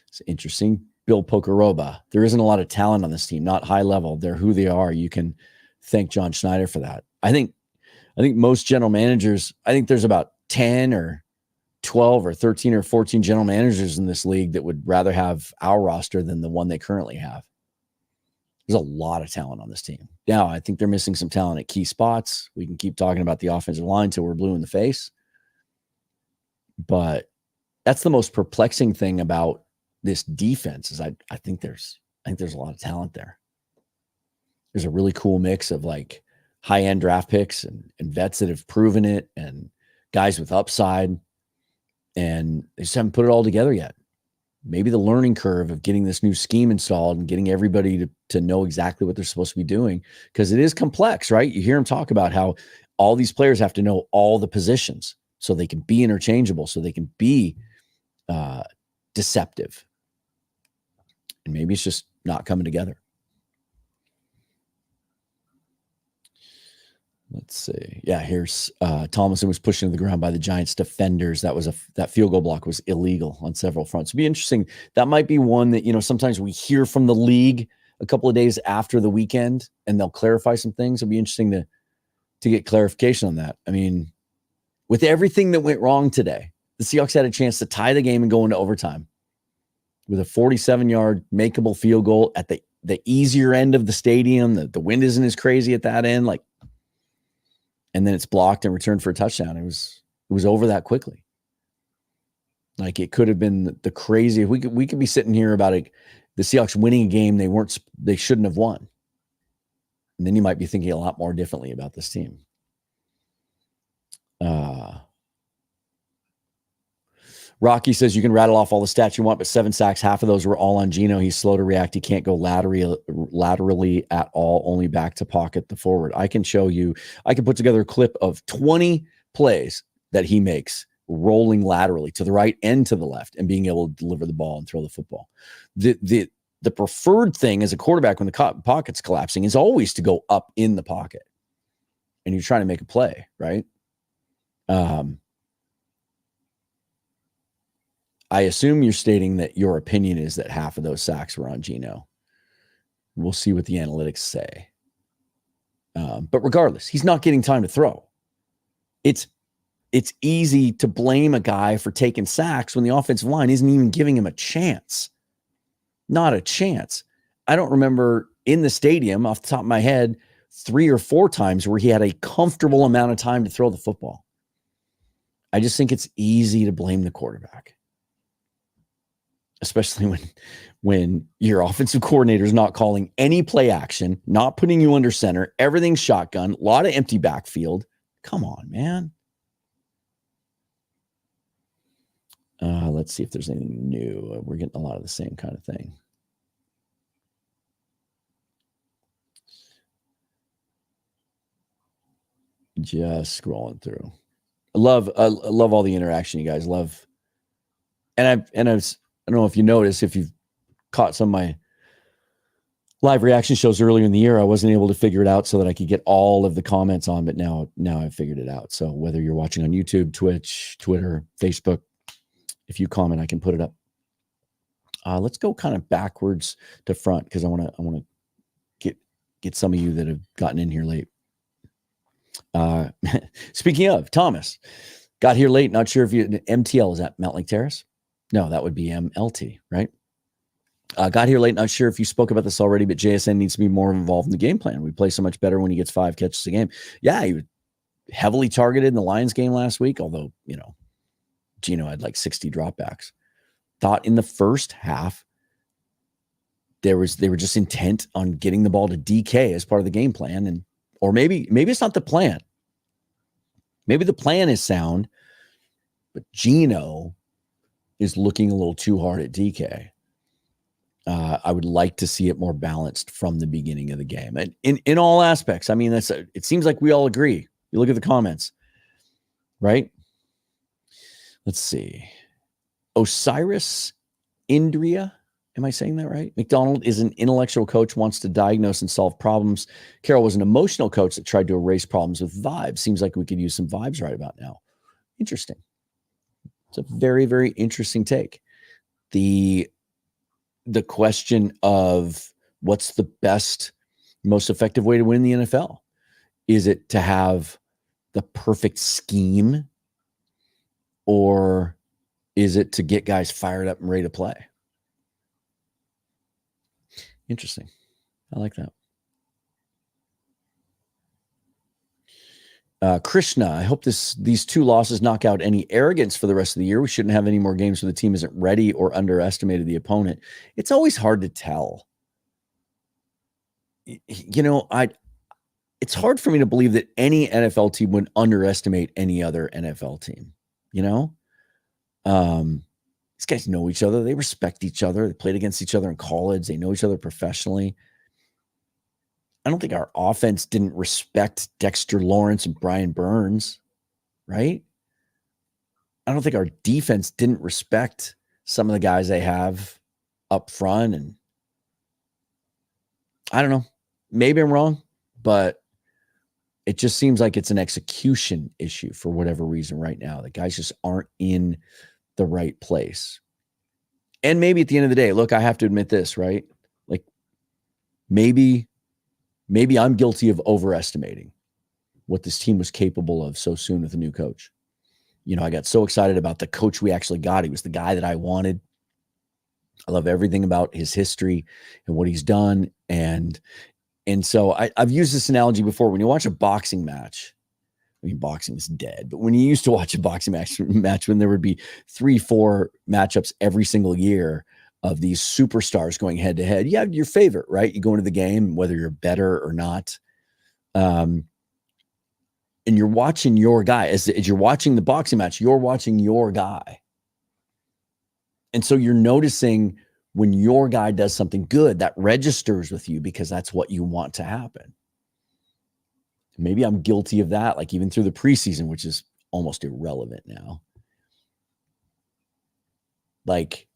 It's interesting. Bill Pocoroba. There isn't a lot of talent on this team, not high level. They're who they are. You can thank John Schneider for that. I think most general managers, I think there's about 10 or 12 or 13 or 14 general managers in this league that would rather have our roster than the one they currently have. There's a lot of talent on this team. Now, I think they're missing some talent at key spots. We can keep talking about the offensive line till we're blue in the face. But that's the most perplexing thing about this defense is I think there's a lot of talent there. There's a really cool mix of like high-end draft picks and vets that have proven it and guys with upside. And they just haven't put it all together yet. Maybe the learning curve of getting this new scheme installed and getting everybody to know exactly what they're supposed to be doing, because it is complex, right? You hear them talk about how all these players have to know all the positions so they can be interchangeable, so they can be deceptive. And maybe it's just not coming together. Let's see. Yeah, here's Tomlinson was pushed into the ground by the Giants defenders. That field goal block was illegal on several fronts. It'd be interesting. That might be one that, sometimes we hear from the league a couple of days after the weekend and they'll clarify some things. It'd be interesting to get clarification on that. I mean, with everything that went wrong today, the Seahawks had a chance to tie the game and go into overtime with a 47-yard makeable field goal at the easier end of the stadium. The wind isn't as crazy at that end. And then it's blocked and returned for a touchdown. It was over that quickly. Like it could have been the crazy. We could be sitting here about the Seahawks winning a game they shouldn't have won. And then you might be thinking a lot more differently about this team. Rocky says you can rattle off all the stats you want, but 7 sacks, half of those were all on Gino. He's slow to react. He can't go laterally at all, only back to pocket the forward. I can show you, I can put together a clip of 20 plays that he makes rolling laterally to the right and to the left and being able to deliver the ball and throw the football. The preferred thing as a quarterback when the pocket's collapsing is always to go up in the pocket and you're trying to make a play, right? I assume you're stating that your opinion is that half of those sacks were on Geno. We'll see what the analytics say. But regardless, he's not getting time to throw. It's easy to blame a guy for taking sacks when the offensive line isn't even giving him a chance. Not a chance. I don't remember in the stadium, off the top of my head, 3 or 4 times where he had a comfortable amount of time to throw the football. I just think it's easy to blame the quarterback, especially when your offensive coordinator is not calling any play action, not putting you under center, everything's shotgun, a lot of empty backfield. Come on, man. Let's see if there's anything new. We're getting a lot of the same kind of thing. Just scrolling through. I love all the interaction you guys love. And I don't know if you notice, if you've caught some of my live reaction shows earlier in the year, I wasn't able to figure it out so that I could get all of the comments on, but now I've figured it out. So whether you're watching on YouTube, Twitch, Twitter, Facebook, if you comment, I can put it up. Let's go kind of backwards to front because I want to get some of you that have gotten in here late. Speaking of, Thomas got here late. Not sure if you MTL is at Mount Lake Terrace. No, that would be MLT, right? Got here late. Not sure if you spoke about this already, but JSN needs to be more involved in the game plan. We play so much better when he gets 5 catches a game. Yeah, he was heavily targeted in the Lions game last week, although, Geno had like 60 dropbacks. Thought in the first half, they were just intent on getting the ball to DK as part of the game plan. Or maybe it's not the plan. Maybe the plan is sound, but Geno is looking a little too hard at DK. I would like to see it more balanced from the beginning of the game. And in all aspects, I mean, it seems like we all agree. You look at the comments, right? Let's see. Osiris Indria. Am I saying that right? McDonald is an intellectual coach, wants to diagnose and solve problems. Carroll was an emotional coach that tried to erase problems with vibes. Seems like we could use some vibes right about now. Interesting. It's a very, very interesting take. The question of what's the best, most effective way to win in the NFL? Is it to have the perfect scheme, or is it to get guys fired up and ready to play? Interesting. I like that. Krishna, I hope these 2 losses knock out any arrogance for the rest of the year. We shouldn't have any more games where the team isn't ready or underestimated the opponent. It's always hard to tell. It's hard for me to believe that any NFL team would underestimate any other NFL team. These guys know each other. They respect each other. They played against each other in college. They know each other professionally. I don't think our offense didn't respect Dexter Lawrence and Brian Burns, right? I don't think our defense didn't respect some of the guys they have up front. And I don't know. Maybe I'm wrong, but it just seems like it's an execution issue for whatever reason right now. The guys just aren't in the right place. And maybe at the end of the day, look, I have to admit this, right? Like maybe I'm guilty of overestimating what this team was capable of so soon with a new coach. I got so excited about the coach we actually got. He was the guy that I wanted. I love everything about his history and what he's done. And so I've used this analogy before. When you watch a boxing match, I mean, boxing is dead, but when you used to watch a boxing match when there would be 3-4 matchups every single year of these superstars going head to head, you have your favorite, right? You go into the game, whether you're better or not. And you're watching your guy. As you're watching the boxing match, you're watching your guy. And so you're noticing when your guy does something good, that registers with you because that's what you want to happen. Maybe I'm guilty of that, like even through the preseason, which is almost irrelevant now. Like,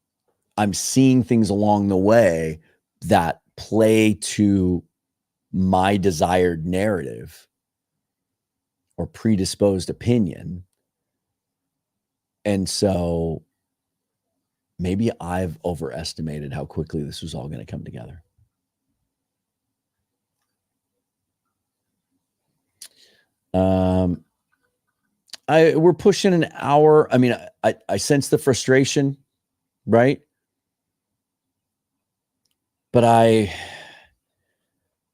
I'm seeing things along the way that play to my desired narrative or predisposed opinion. And so maybe I've overestimated how quickly this was all going to come together. We're pushing an hour. I mean, I sense the frustration, right? But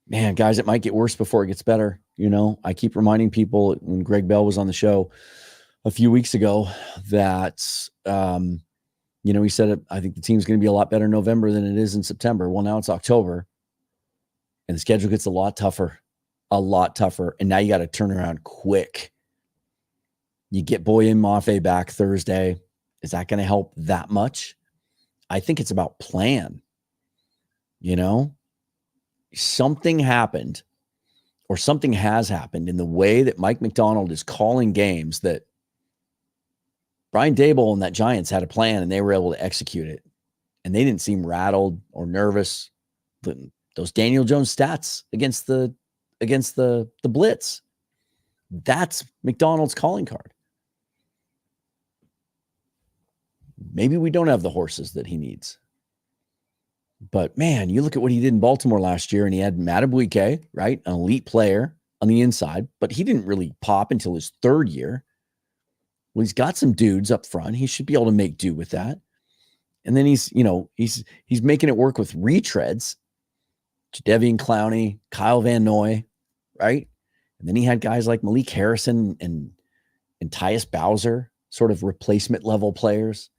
man, guys, it might get worse before it gets better. You know, I keep reminding people when Greg Bell was on the show a few weeks ago that, you know, he said, I think the team's going to be a lot better in November than it is in September. Well, now it's October and the schedule gets a lot tougher. And now you got to turn around quick. You get Boye Mafe back Thursday. Is that going to help that much? I think it's about plan. You know, something happened or something has happened in the way that Mike McDonald is calling games that Brian Daboll and that Giants had a plan and they were able to execute it. And they didn't seem rattled or nervous. Those Daniel Jones stats against the blitz. That's McDonald's calling card. Maybe we don't have the horses that he needs. But man, you look at what he did in Baltimore last year, and he had Madubuike, right? An elite player on the inside, but he didn't really pop until his third year. Well, he's got some dudes up front. He should be able to make do with that. And then he's making it work with retreads. Jadeveon Clowney, Kyle Van Noy, right? And then he had guys like Malik Harrison and Tyus Bowser, sort of replacement level players.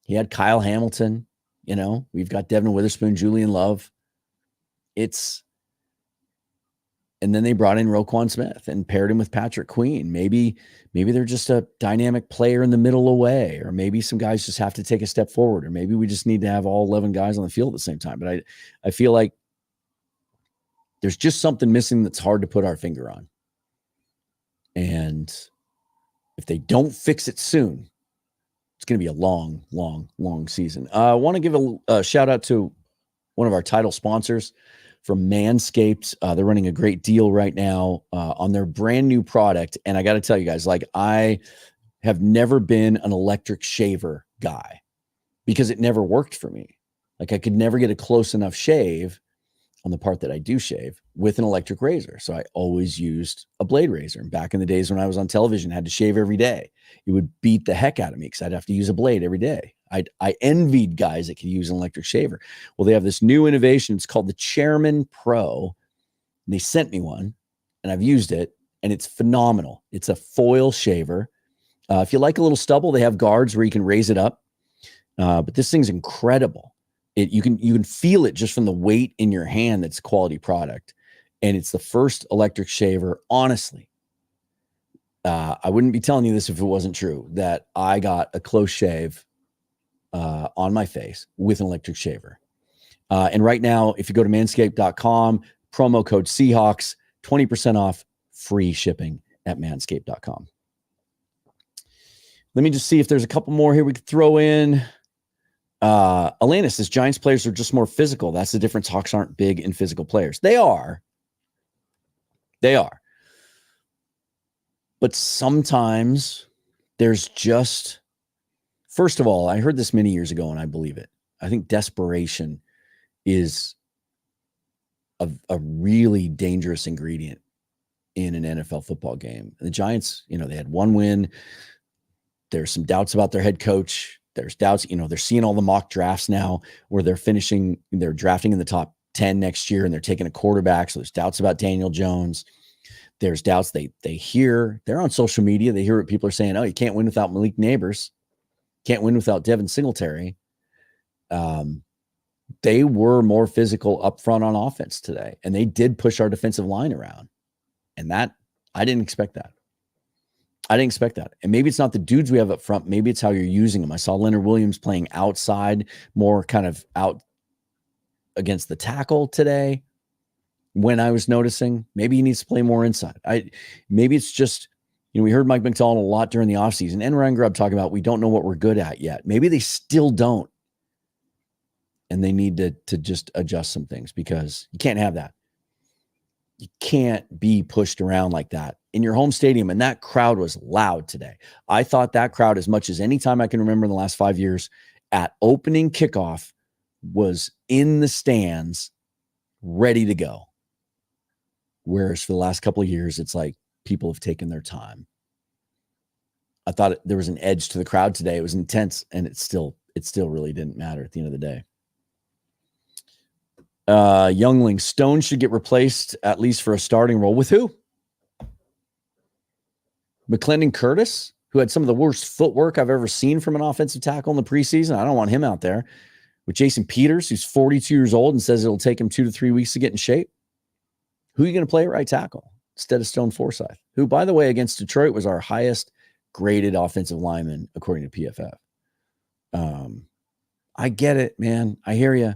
He had Kyle Hamilton. You know, we've got Devin Witherspoon, Julian Love. And then they brought in Roquan Smith and paired him with Patrick Queen. Maybe they're just a dynamic player in the middle away, or maybe some guys just have to take a step forward, or maybe we just need to have all 11 guys on the field at the same time. But I feel like there's just something missing that's hard to put our finger on. And if they don't fix it soon, it's going to be a long, long, long season. I want to give a shout out to one of our title sponsors from Manscaped. They're running a great deal right now on their brand new product. And I got to tell you guys, like, I have never been an electric shaver guy because it never worked for me. Like, I could never get a close enough shave on the part that I do shave with an electric razor. So I always used a blade razor. And back in the days when I was on television, I had to shave every day. It would beat the heck out of me because I'd have to use a blade every day. I envied guys that could use an electric shaver. Well, they have this new innovation. It's called the Chairman Pro. And they sent me one and I've used it and it's phenomenal. It's a foil shaver. If you like a little stubble, they have guards where you can raise it up. But this thing's incredible. You can feel it just from the weight in your hand. That's a quality product. And it's the first electric shaver, honestly. I wouldn't be telling you this if it wasn't true, that I got a close shave on my face with an electric shaver. And right now, if you go to manscaped.com, promo code Seahawks, 20% off, free shipping at manscaped.com. Let me just see if there's a couple more here we could throw in. Elena says Giants players are just more physical. That's the difference. Hawks aren't big and physical players. They are. But sometimes there's just, first of all, I heard this many years ago and I believe it. I think desperation is a really dangerous ingredient in an NFL football game. The Giants, they had one win. There's some doubts about their head coach. There's doubts, they're seeing all the mock drafts now where they're drafting in the top 10 next year and they're taking a quarterback. So there's doubts about Daniel Jones. There's doubts they're on social media. They hear what people are saying. Oh, you can't win without Malik Neighbors. Can't win without Devin Singletary. They were more physical up front on offense today. And they did push our defensive line around. And that, I didn't expect that. And maybe it's not the dudes we have up front. Maybe it's how you're using them. I saw Leonard Williams playing outside, more kind of out against the tackle today when I was noticing. Maybe he needs to play more inside. Maybe it's just We heard Mike McDonald a lot during the offseason and Ryan Grubb talking about we don't know what we're good at yet. Maybe they still don't. And they need to just adjust some things because you can't have that. You can't be pushed around like that in your home stadium. And that crowd was loud today. I thought that crowd, as much as any time I can remember in the last 5 years, at opening kickoff was in the stands ready to go. Whereas for the last couple of years, it's like people have taken their time. I thought there was an edge to the crowd today. It was intense, and it still really didn't matter at the end of the day. Youngling, Stone should get replaced at least for a starting role. With who? McClendon Curtis, who had some of the worst footwork I've ever seen from an offensive tackle in the preseason. I don't want him out there. With Jason Peters, who's 42 years old and says it'll take him 2 to 3 weeks to get in shape. Who are you going to play at right tackle instead of Stone Forsythe, who, by the way, against Detroit was our highest graded offensive lineman according to PFF. I get it, man. I hear you.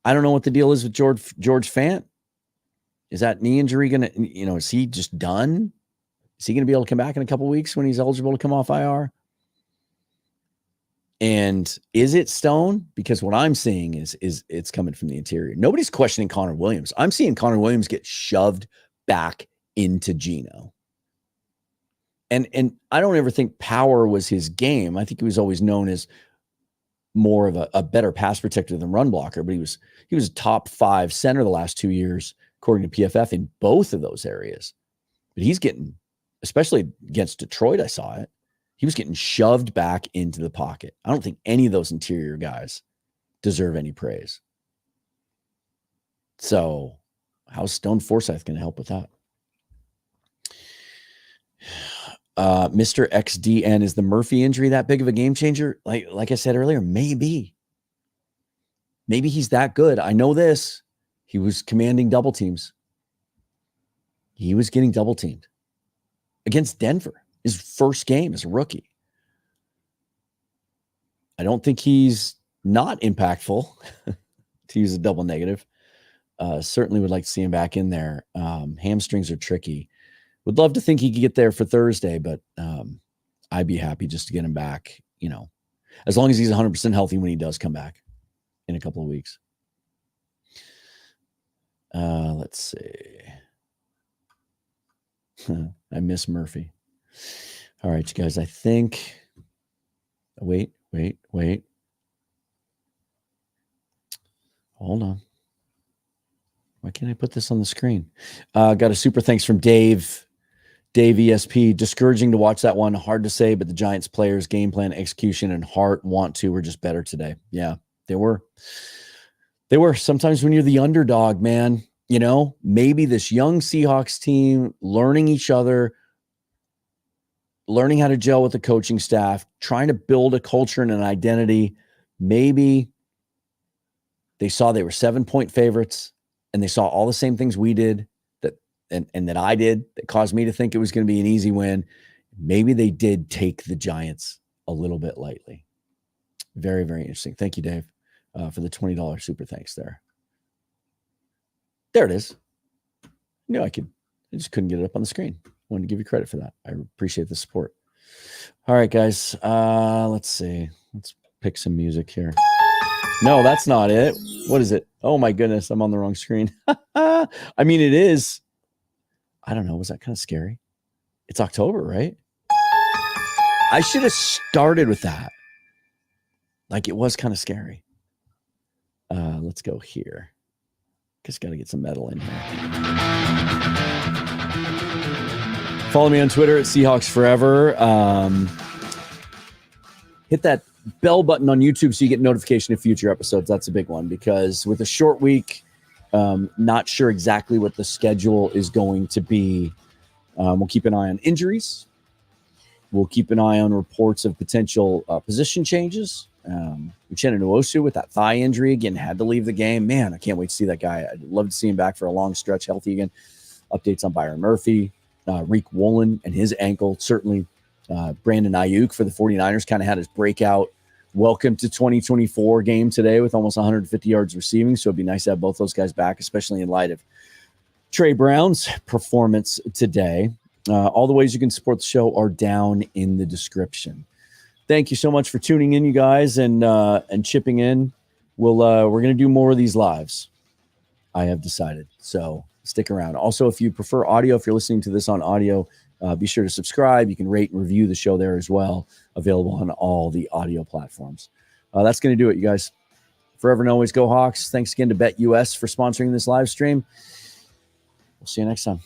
I don't know what the deal is with George Fant. Is that knee injury going to, is he just done? Is he going to be able to come back in a couple of weeks when he's eligible to come off IR? And is it Stone? Because what I'm seeing is it's coming from the interior. Nobody's questioning Connor Williams. I'm seeing Connor Williams get shoved back into Geno. And I don't ever think power was his game. I think he was always known as more of a better pass protector than run blocker, but he was a top 5 center the last 2 years, according to PFF, in both of those areas. But he's getting, especially against Detroit, I saw it. He was getting shoved back into the pocket. I don't think any of those interior guys deserve any praise. So how's Stone Forsythe going to help with that? Mr. XDN, is the Murphy injury that big of a game changer? Like I said earlier, maybe he's that good. I know this. He was commanding double teams. He was getting double teamed against Denver, his first game as a rookie. I don't think he's not impactful, to use a double negative. Certainly would like to see him back in there. Hamstrings are tricky. Would love to think he could get there for Thursday, but I'd be happy just to get him back, as long as he's 100% healthy when he does come back in a couple of weeks. Let's see. I miss Murphy. All right, you guys, I think. Wait. Hold on. Why can't I put this on the screen? Got a super thanks from Dave ESP. Discouraging to watch that one. Hard to say, but the Giants players, game plan, execution, and heart were just better today. Yeah, they were. Sometimes when you're the underdog, man, maybe this young Seahawks team learning each other, learning how to gel with the coaching staff, trying to build a culture and an identity. Maybe they saw they were 7-point favorites and they saw all the same things we did that I did that caused me to think it was going to be an easy win. Maybe they did take the Giants a little bit lightly. Very, very interesting. Thank you, Dave, for the $20 super thanks there. There it is. I just couldn't get it up on the screen. Wanted to give you credit for that. I appreciate the support. All right, guys. Let's see. Let's pick some music here. No, that's not it. What is it? Oh my goodness, I'm on the wrong screen. I mean, it is. I don't know. Was that kind of scary? It's October, right? I should have started with that. It was kind of scary. Let's go here. Just got to get some metal in here. Follow me on Twitter at Seahawks Forever. Hit that bell button on YouTube so you get notification of future episodes. That's a big one because with a short week, not sure exactly what the schedule is going to be. We'll keep an eye on injuries. We'll keep an eye on reports of potential position changes. Uchenna Nwosu with that thigh injury again had to leave the game. Man, I can't wait to see that guy. I'd love to see him back for a long stretch, healthy again. Updates on Byron Murphy, Reek Woolen and his ankle. Certainly, Brandon Ayuk for the 49ers kind of had his breakout welcome to 2024 game today with almost 150 yards receiving. So it'd be nice to have both those guys back, especially in light of Trey Brown's performance today. All the ways you can support the show are down in the description. Thank you so much for tuning in, you guys, and chipping in. We're going to do more of these lives, I have decided. So stick around. Also, if you prefer audio, if you're listening to this on audio, be sure to subscribe. You can rate and review the show there as well. Available on all the audio platforms. That's going to do it, you guys. Forever and always go Hawks. Thanks again to BetUS for sponsoring this live stream. We'll see you next time.